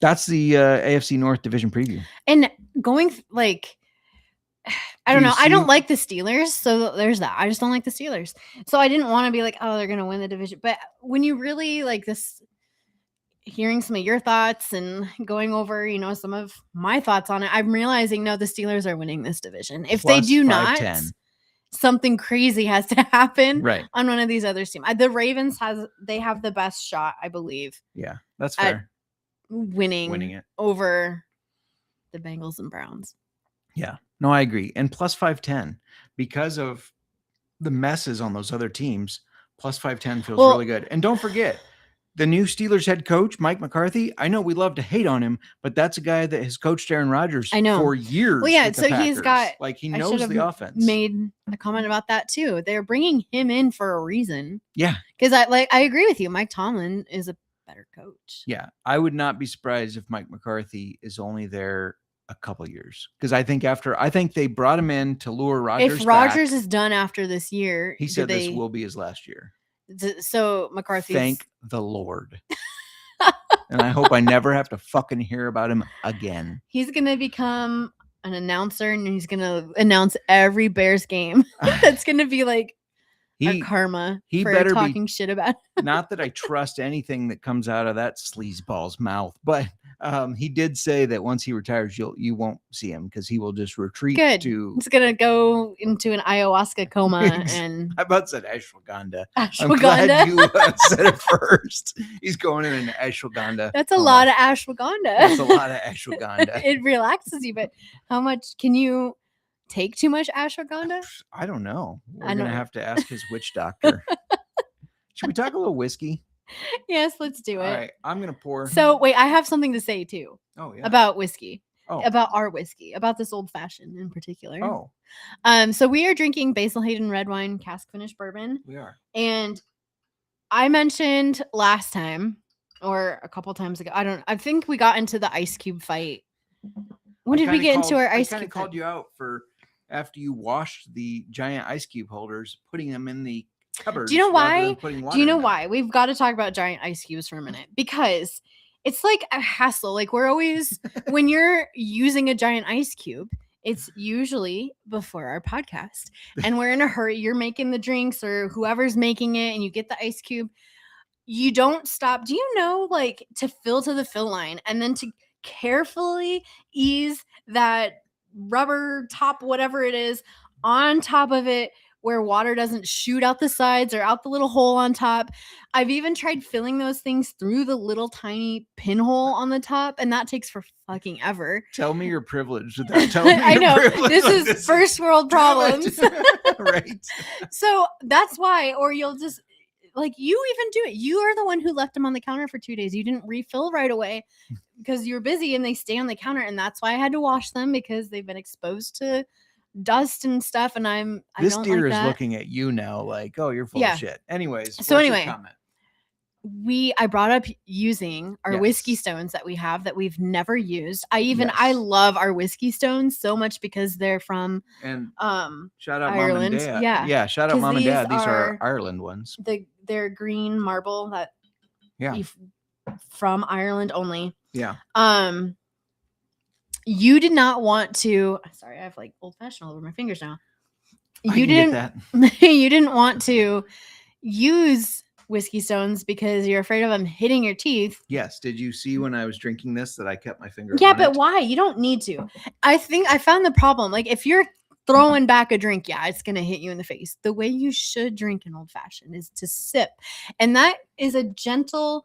that's the AFC North division preview. And going I don't know. I don't like the Steelers. So there's that. I just don't like the Steelers. So I didn't want to be like, oh, they're going to win the division. But when you really like this, hearing some of your thoughts and going over, some of my thoughts on it, I'm realizing, no, the Steelers are winning this division. If they do not, something crazy has to happen on one of these other teams. The Ravens they have the best shot, I believe. Yeah, that's fair. Winning it over the Bengals and Browns. Yeah, no, I agree. And plus 510, because of the messes on those other teams, plus 510 feels really good. And don't forget, the new Steelers head coach, Mike McCarthy, I know we love to hate on him, but that's a guy that has coached Aaron Rodgers for years. Well, yeah, so he's got, he knows the offense. Made a comment about that too. They're bringing him in for a reason. Yeah. Because I agree with you. Mike Tomlin is a better coach. Yeah. I would not be surprised if Mike McCarthy is only there a couple years, because I think they brought him in to lure Rodgers. If Rodgers is done after this year, he said this will be his last year. So McCarthy, thank the Lord. And I hope I never have to fucking hear about him again. He's gonna become an announcer, and he's gonna announce every Bears game. That's gonna be like our karma for better talking shit about him. Not that I trust anything that comes out of that sleazeball's mouth, but he did say that once he retires, you won't see him, because he will just retreat to. He's gonna go into an ayahuasca coma. And I about said ashwagandha. Ashwagandha. I'm glad you said it first. He's going in an ashwagandha. That's a lot of ashwagandha. That's a lot of ashwagandha. It relaxes you, but how much can you take? Too much ashwagandha? I don't know. We're gonna have to ask his witch doctor. Should we talk a little whiskey? Yes, let's do it. All right, I'm gonna pour. So wait, I have something to say too. Oh yeah. About whiskey. Oh. About our whiskey. About this old fashioned in particular. Oh. So we are drinking Basil Hayden red wine cask finished bourbon. We are. And I mentioned last time, or a couple times ago, I think we got into the ice cube fight. When did we get into our ice cube? I called you out for after you washed the giant ice cube holders, putting them in the cupboard. Do you know why? We've got to talk about giant ice cubes for a minute, because it's like a hassle. Like, we're always, when you're using a giant ice cube, it's usually before our podcast, and we're in a hurry. You're making the drinks, or whoever's making it, and you get the ice cube. You don't stop. Do you know, like, to fill to the fill line, and then to carefully ease that rubber top, whatever it is, on top of it, where water doesn't shoot out the sides or out the little hole on top. I've even tried filling those things through the little tiny pinhole on the top, and that takes for fucking ever. Tell me you're privileged without telling me I know. This is first world problems. Right. So that's why, or you'll just, like, you even do it. You are the one who left them on the counter for 2 days. You didn't refill right away because you were busy, and they stay on the counter. And that's why I had to wash them, because they've been exposed to dust and stuff. And this deer is looking at you now like, oh, you're full of shit. Anyways. So anyway, I brought up using our whiskey stones that we have that we've never used. I love our whiskey stones so much, because they're from shout out Ireland. Mom and Dad. Yeah, shout out Mom and Dad. These are Ireland ones. They're green marble that from Ireland only. Yeah. You did not want to. Sorry, I have like old fashioned all over my fingers now. You didn't want to use whiskey stones because you're afraid of them hitting your teeth. Yes. Did you see when I was drinking this that I kept my finger? Yeah, but why? You don't need to. I think I found the problem. Like, if you're throwing back a drink, it's gonna hit you in the face. The way you should drink an old fashioned is to sip, and that is a gentle,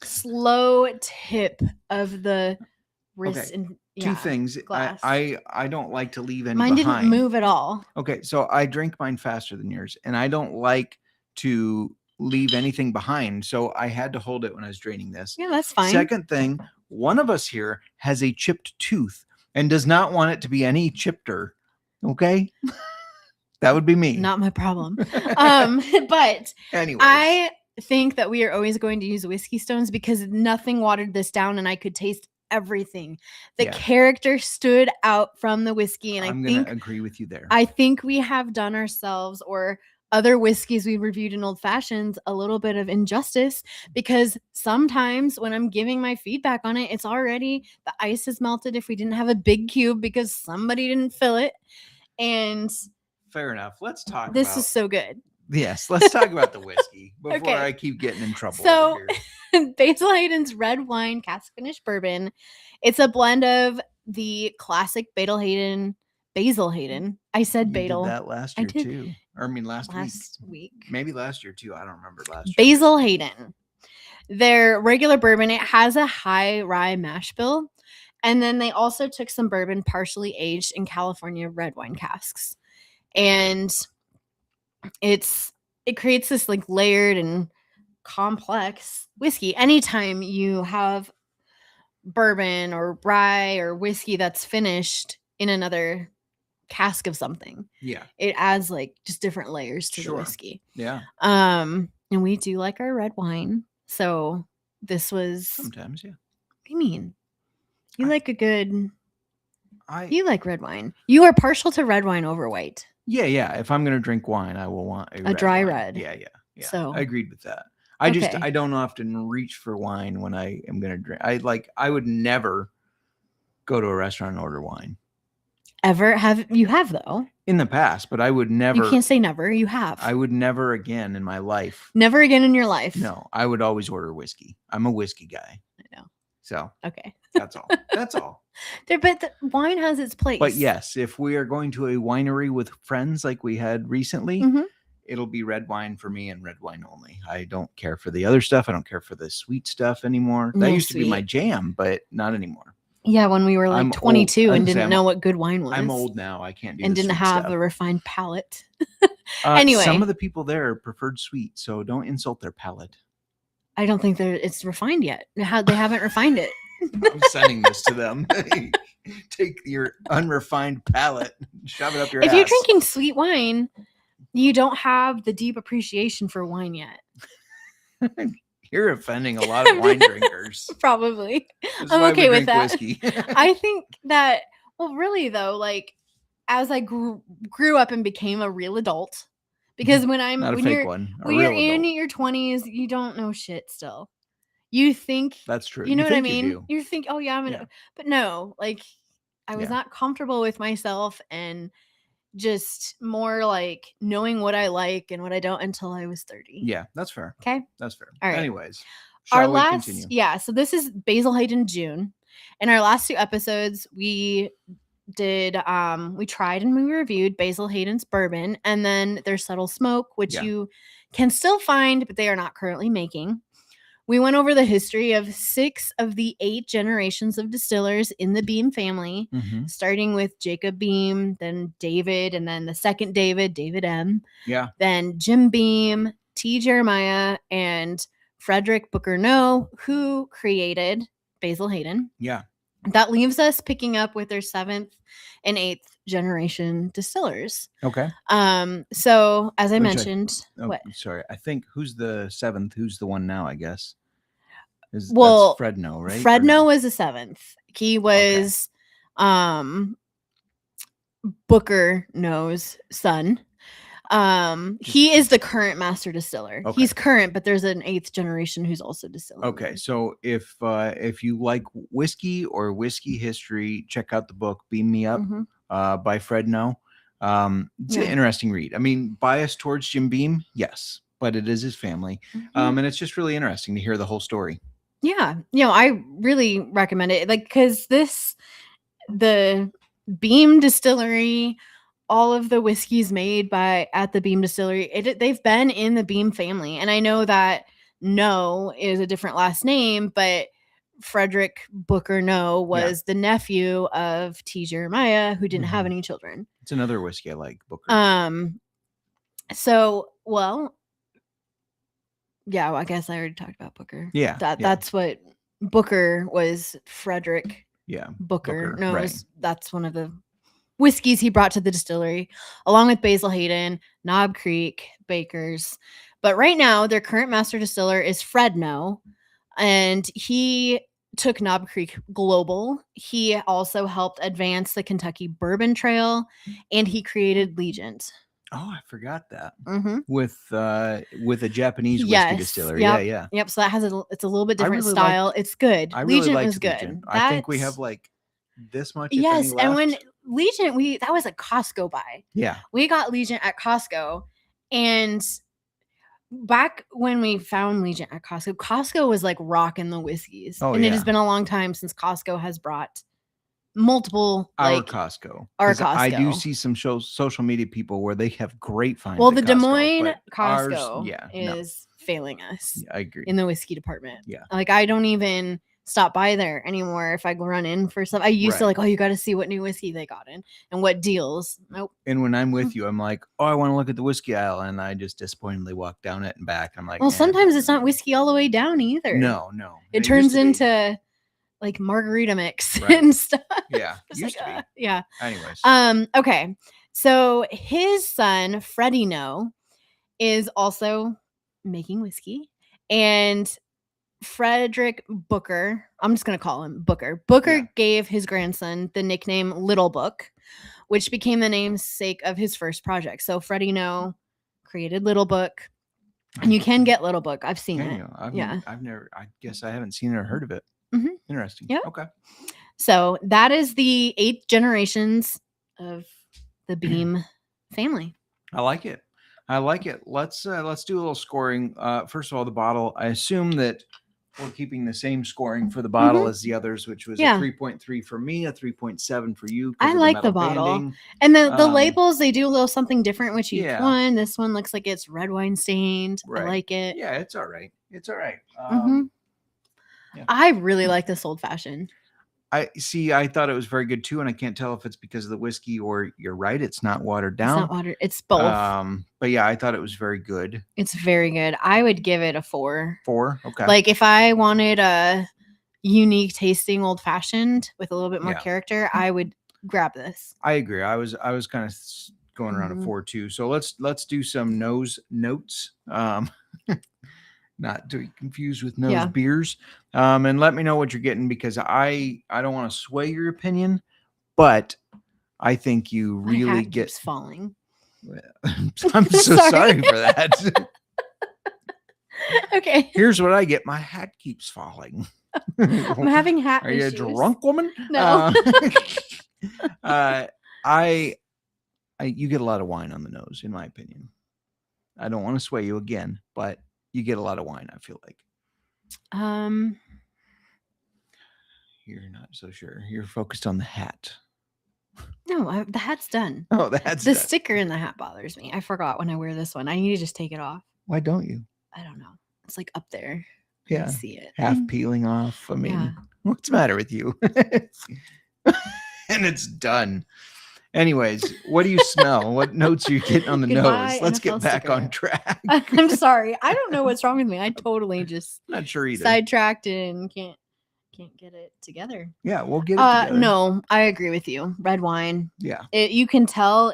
slow tip of the wrist. Okay. And two things. I don't like to leave any mine behind. Didn't move at all. Okay, so I drink mine faster than yours, and I don't like to leave anything behind, so I had to hold it when I was draining this. Yeah, that's fine. Second thing, one of us here has a chipped tooth and does not want it to be any chippeder. Okay. That would be me. Not my problem. But Anyways. I think that we are always going to use whiskey stones because nothing watered this down and I could taste everything. The character stood out from the whiskey, and I'm going to agree with you there. I think we have done ourselves or other whiskeys we reviewed in old fashions a little bit of injustice, because sometimes when I'm giving my feedback on it, it's already the ice is melted if we didn't have a big cube because somebody didn't fill it. And fair enough. Let's talk this about is so good. Yes, let's talk about the whiskey before Okay. I keep getting in trouble. So over here. Basil Hayden's red wine cask finished bourbon. It's a blend of the classic Basil Hayden. I said You Basil. did that last year too. Or I mean last week. Maybe last year too. I don't remember last year. Basil Hayden. Their regular bourbon, it has a high rye mash bill. And then they also took some bourbon partially aged in California red wine casks. And it creates this like layered and complex whiskey. Anytime you have bourbon or rye or whiskey that's finished in another cask of something, it adds like just different layers to the whiskey. And we do like our red wine, so this was sometimes. What do you mean? You like a good you like red wine. You are partial to red wine over white. If I'm gonna drink wine, I will want a dry wine. red. Yeah So I agreed with that. I don't often reach for wine when I am gonna drink. I would never go to a restaurant and order wine. Ever have though in the past, but I would never. You can't say never. You have. I would never again in my life. Never again in your life. No, I would always order whiskey. I'm a whiskey guy. I know. So okay, that's all. That's all. But the wine has its place. But yes, if we are going to a winery with friends like we had recently, it'll be red wine for me and red wine only. I don't care for the other stuff. I don't care for the sweet stuff anymore. That used to be my jam, but not anymore. Yeah, when we were like 22 and didn't know what good wine was. I'm old now. I can't do and the didn't sweet have stuff. a refined palate. Anyway, some of the people there preferred sweet, so don't insult their palate. I don't think it's refined yet. They haven't refined it. I'm sending this to them. Take your unrefined palate, shove it up your ass. If you're drinking sweet wine, you don't have the deep appreciation for wine yet. You're offending a lot of wine drinkers. Probably. I'm okay with that. Whiskey. I think that, well, really though, like as I grew up and became a real adult, because when you're in your 20s, you don't know shit still. You think that's true. You know what I mean? You think, oh yeah, but no, like I was not comfortable with myself and just more like knowing what I like and what I don't until I was 30. Yeah, that's fair. Okay. That's fair. All right. Anyways, our last continue? Yeah, so this is Basil Hayden June. In our last 2 episodes, we did we tried and we reviewed Basil Hayden's bourbon and then their Subtle Smoke, which you can still find, but they are not currently making. We went over the history of 6 of the 8 generations of distillers in the Beam family, starting with Jacob Beam, then David, and then the second David M. Yeah. Then Jim Beam, T. Jeremiah, and Frederick Booker No, who created Basil Hayden. Yeah. That leaves us picking up with their 7th and 8th generation distillers. Okay. So as I mentioned, sorry, I think who's the 7th? Who's the one now? I guess. That's Fredno, right? Fredno was the 7th. He was Booker No's son. He is the current master distiller. Okay. He's current, but there's an 8th generation who's also distilling. Okay, so if you like whiskey or whiskey history, check out the book "Beam Me Up" by Fred No. It's an interesting read. I mean, biased towards Jim Beam, yes, but it is his family, and it's just really interesting to hear the whole story. Yeah, I really recommend it, like because the Beam Distillery. All of the whiskeys made at the Beam Distillery, they've been in the Beam family. And I know that No is a different last name, but Frederick Booker No was the nephew of T. Jeremiah, who didn't have any children. It's another whiskey I like, Booker. So, well, yeah, well, I guess I already talked about Booker. Yeah. That's what Booker was. Frederick Booker No's. Right. That's one of the whiskeys he brought to the distillery, along with Basil, Hayden, Knob Creek, Bakers. But right now, their current master distiller is Fred No, and he took Knob Creek global. He also helped advance the Kentucky Bourbon Trail, and he created Legent. Oh, I forgot that. Mm-hmm. With a Japanese whiskey distillery. Yep. Yep. So that has it's a little bit different style. It's good. I really Legent liked was good. Legent. I think we have like this much. Yes, if any, and left. when Legent, that was a Costco buy. Yeah, we got Legent at Costco, and back when we found Legent at Costco was like rocking the whiskeys. Oh, and it has been a long time since Costco has brought multiple Costco. I do see some social media people where they have great finds. Well, the at Des Costco, Moines but Costco ours, is failing us. Yeah, I agree. In the whiskey department. Yeah. Like I don't even stop by there anymore if I go run in for stuff. I used to you got to see what new whiskey they got in and what deals. Nope. And when I'm with you, I'm like, oh, I want to look at the whiskey aisle, and I just disappointedly walk down it and back. I'm like, well, sometimes it's not whiskey all the way down either. No. It turns into like margarita mix and stuff. Yeah. Used to be. Yeah. Anyways. Okay. So his son, Freddie No, is also making whiskey, and Frederick Booker, I'm just going to call him Booker. Booker gave his grandson the nickname Little Book, which became the namesake of his first project. So Freddie No created Little Book, and you can get Little Book. I've seen it. I guess I haven't seen it or heard of it. Mm-hmm. Interesting. Yeah. Okay. So that is the 8 generations of the Beam family. I like it. Let's do a little scoring. First of all, the bottle. I assume that we're keeping the same scoring for the bottle as the others, which was a 3.3 for me, a 3.7 for you. I like the bottle. Banding. And the labels, they do a little something different with each one. This one looks like it's red wine stained. Right. I like it. Yeah, it's all right. I really like this old fashioned. I thought it was very good too, and I can't tell if it's because of the whiskey or you're right, it's not watered down. It's not watered. It's both. But yeah, I thought it was very good. It's very good. I would give it a 4. 4? Okay. Like if I wanted a unique tasting old fashioned with a little bit more character, I would grab this. I agree. I was kind of going around a 4 too. So let's do some nose notes. Not to be confused with nose beers. And let me know what you're getting, because I don't want to sway your opinion, but I think you really get falling. I'm so sorry for that. Okay. Here's what I get. My hat keeps falling. I'm having hat Are issues. you a drunk woman? No. You get a lot of wine on the nose, in my opinion. I don't want to sway you again, but you get a lot of wine, I feel like. You're not so sure. You're focused on the hat. No, the hat's done. Oh, the hat's the done. Sticker in the hat bothers me. I forgot when I wear this one. I need to just take it off. Why don't you? I don't know. It's like up there. Yeah. I see it. Half peeling off. I mean, what's the matter with you? And it's done. Anyways, what do you smell? What notes are you getting on the nose? Let's get back on track. I'm sorry. I don't know what's wrong with me. I totally just not sure either. Sidetracked and can't get it together. Yeah, we'll get it together. No, I agree with you. Red wine. Yeah. You can tell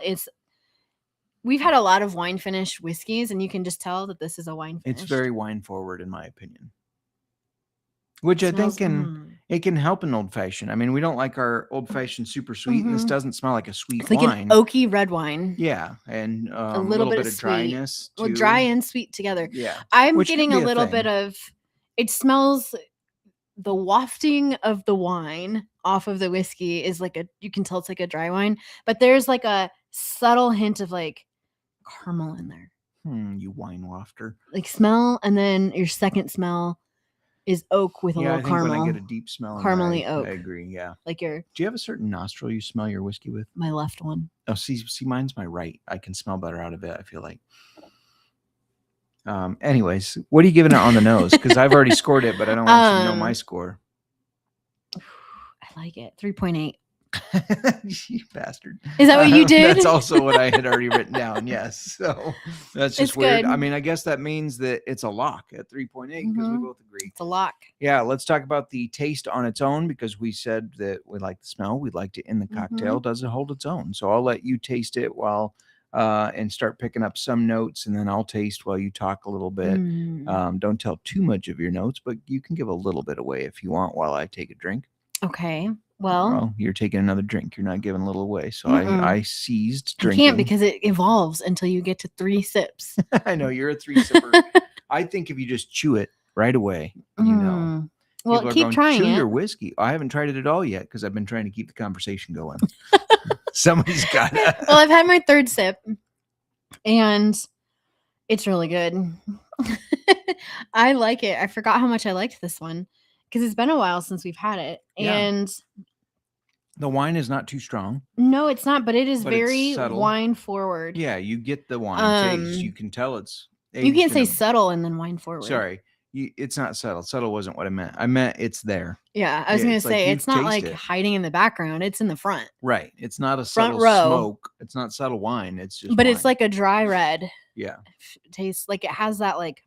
we've had a lot of wine finished whiskeys, and you can just tell that this is a wine finish. It's very wine forward, in my opinion. Which I think it can help an old fashioned. I mean, we don't like our old fashioned super sweet, and this doesn't smell like a sweet it's like wine. An oaky red wine. Yeah, and a little bit of dryness. Well, dry and sweet together. Yeah, I'm getting a little bit of. It smells. The wafting of the wine off of the whiskey is like you can tell it's like a dry wine, but there's like a subtle hint of like caramel in there. You wine wafter. Like smell, and then your second smell is oak with a little caramel. When I get a deep smell, caramely oak. I agree. Yeah. Like Do you have a certain nostril you smell your whiskey with? My left one. Oh, see, mine's my right. I can smell better out of it, I feel like. Anyways, what are you giving it on the nose? Because I've already scored it, but I don't want you to know my score. I like it. 3.8. You bastard. Is that what you did? That's also what I had already written down. Yes. So that's just It's weird. good. I mean, I guess that means that it's a lock at 3.8 because we Mhm. both agree. It's a lock. Yeah. Let's talk about the taste on its own because we said that we like the smell. We liked it in the cocktail. Does it hold its own? So I'll let you taste it while and start picking up some notes, and then I'll taste while you talk a little bit. Don't tell too much of your notes, but you can give a little bit away if you want while I take a drink. Okay. Well, you're taking another drink. You're not giving a little away. So I seized drinking. You can't because it evolves until you get to 3 sips. I know you're a 3-sipper. I think if you just chew it right away, you know. Well, keep trying chew it. your whiskey. I haven't tried it at all yet because I've been trying to keep the conversation going. Somebody's got it. Well, I've had my 3rd sip and it's really good. I like it. I forgot how much I liked this one because it's been a while since we've had it. Yeah. And the wine is not too strong. No, it's not, but it is But very it's subtle. wine forward. Yeah, you get the wine taste. You can tell it's You can't aged say in subtle and then wine forward. Sorry. It's not subtle. Subtle wasn't what I meant. I meant it's there. Yeah, I was going to it's like say you it's not taste like it. hiding in the background. It's in the front. Right. It's not a Front subtle row. smoke. It's not subtle wine. It's just But wine. it's like a dry red. Yeah. Tastes like it has that like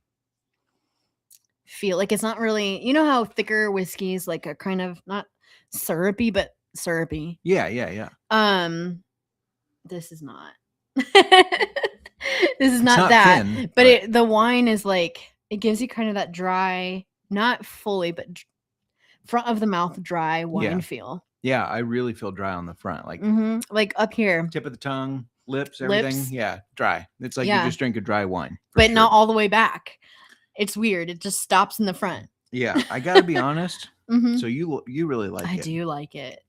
feel. Like it's not really, you know how thicker whiskeys like are kind of not syrupy, but syrupy. Yeah. This is not. This is not that. Thin, but the wine is like it gives you kind of that dry, not fully, but front of the mouth dry wine feel. Yeah, I really feel dry on the front, like up here, tip of the tongue, lips, everything. Yeah, dry. It's like you just drink a dry wine, but not all the way back. It's weird. It just stops in the front. Yeah, I gotta be honest. So you really like it. I do like it.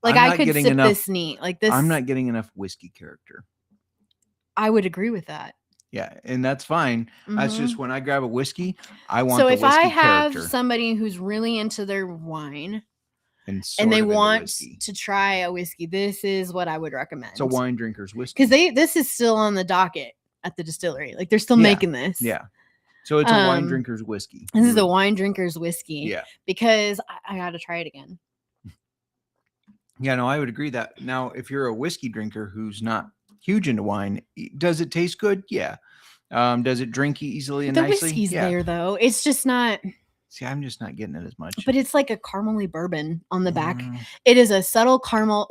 Like I could sip this neat. Like this. I'm not getting enough whiskey character. I would agree with that. Yeah, and that's fine. That's just when I grab a whiskey, I want. So the if I whiskey have character. somebody who's really into their wine and they want to try a whiskey, this is what I would recommend. It's a wine drinker's whiskey because this is still on the docket at the distillery. Like they're still making this. Yeah. So it's a wine drinker's whiskey. This is a wine drinker's whiskey. Yeah. Because I got to try it again. Yeah, no, I would agree that. Now, if you're a whiskey drinker who's not huge into wine, does it taste good? Yeah. Does it drink easily and nicely? The whiskey's there though. It's just not. See, I'm just not getting it as much. But it's like a caramely bourbon on the back. It is a subtle caramel,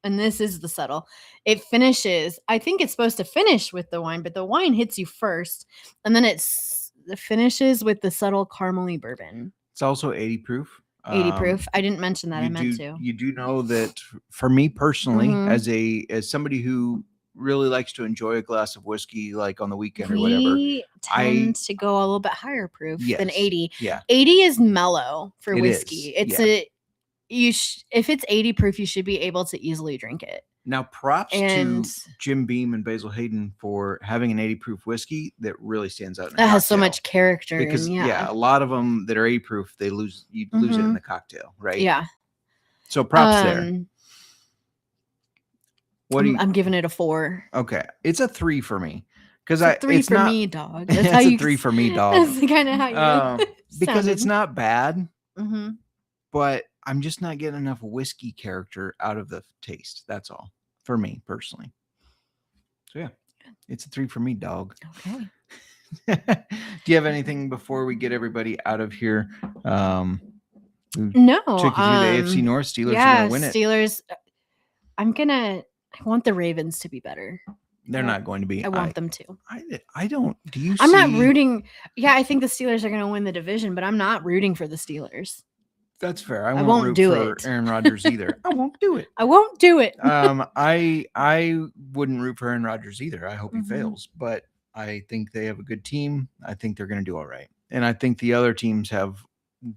and this is the subtle. It finishes. I think it's supposed to finish with the wine, but the wine hits you first, and then it finishes with the subtle caramely bourbon. It's also 80 proof. 80 proof. I didn't mention that. I meant to. You do know that for me personally, as somebody who really likes to enjoy a glass of whiskey, like on the weekend or whatever, tend to go a little bit higher proof than 80. Yeah, 80 is mellow for whiskey. Is. It's if it's 80 proof, you should be able to easily drink it. Now, props to Jim Beam and Basil Hayden for having an 80 proof whiskey that really stands out. That has so much character. Because a lot of them that are 80 proof, you lose it in the cocktail, right? Yeah. So props there. I'm giving it a 4. Okay, it's a 3 for me because it's 3 for me, dog. That's it's a 3 for me, dog. That's kind of how you because it's not bad, but I'm just not getting enough whiskey character out of the taste. That's all for me personally. So yeah, it's a 3 for me, dog. Okay. Do you have anything before we get everybody out of here? No. Took you through the AFC North. Steelers are going to win it. Steelers. I want the Ravens to be better. They're not going to be. I want them to. I don't. Do you? I'm not rooting. Yeah, I think the Steelers are going to win the division, but I'm not rooting for the Steelers. That's fair. I won't root for Aaron Rodgers either. I won't do it. I won't do it. I wouldn't root for Aaron Rodgers either. I hope he fails, but I think they have a good team. I think they're going to do all right. And I think the other teams have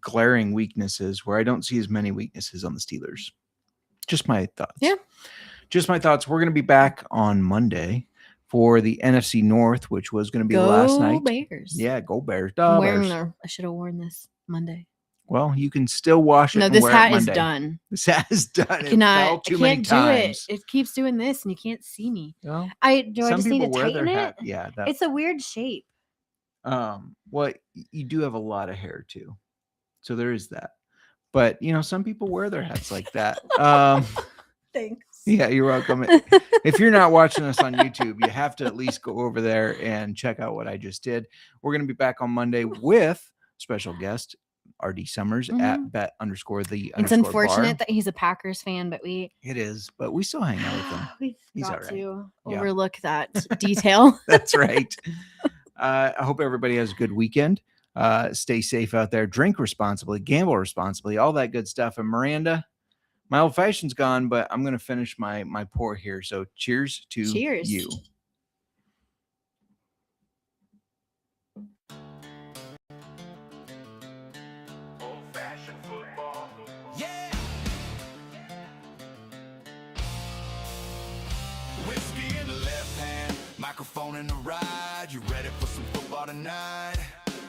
glaring weaknesses where I don't see as many weaknesses on the Steelers. Just my thoughts. Yeah. Just my thoughts. We're going to be back on Monday for the NFC North, which was going to be last night. Go Bears. Yeah, go Bears. I should have worn this Monday. Well, you can still wash it. No, this hat is done. This hat is done. I can't do it. It keeps doing this, and you can't see me. Well, I just need to tighten it. Hat. Yeah, it's a weird shape. Well, you do have a lot of hair too, so there is that. But, some people wear their hats like that. Thanks. Yeah, you're welcome. If you're not watching us on YouTube, you have to at least go over there and check out what I just did. We're going to be back on Monday with special guest RD Summers at bet_the_bar. It's unfortunate that he's a Packers fan, but it is, but we still hang out with him. We've got all right. to overlook that detail. That's right. I hope everybody has a good weekend. Stay safe out there. Drink responsibly, gamble responsibly, all that good stuff. And Miranda, my old fashioned's gone, but I'm going to finish my pour here. So cheers to you. Old-fashioned football. Yeah. Whiskey in the left hand, microphone in the right. You ready for some football tonight?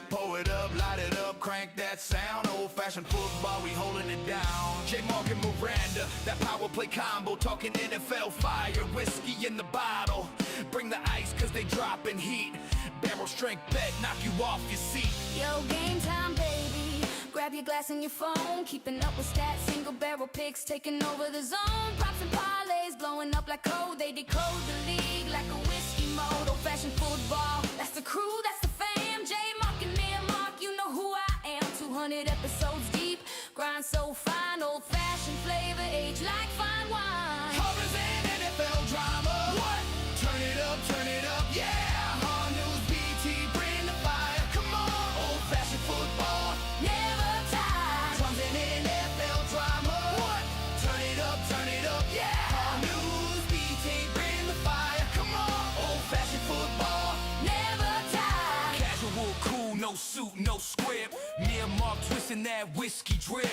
Pour it up, light it up, crank that sound. Old-fashioned football, we holding it down. JMark and Miranda, that power play combo. Talking NFL fire, whiskey in the bottle. Bring the ice, cause they dropping heat. Barrel strength bet, knock you off your seat. Yo, game time, baby. Grab your glass and your phone. Keeping up with stats, single barrel picks, taking over the zone. Props and parlays, blowing up like code. They decode the league like a whiskey mode. Old-fashioned football, that's the crew, that's the fam. JMark and Miranda, you know who I am. 200 episodes deep, grind so fine. Old-fashioned flavor, age like fine wine. Horrors and NFL drama. What? Turn it up, yeah. Hard news, BT, bring the fire. Come on, old-fashioned football. Never tired. Drums and NFL drama. What? Turn it up, yeah. Hard news, BT, bring the fire. Come on, old-fashioned football. Never tired. Casual, cool, no suit, no script. Me and Mark twisting that whiskey drip.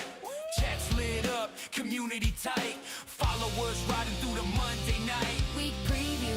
Chats lit up, community tight. Followers riding through the Monday night. Week preview,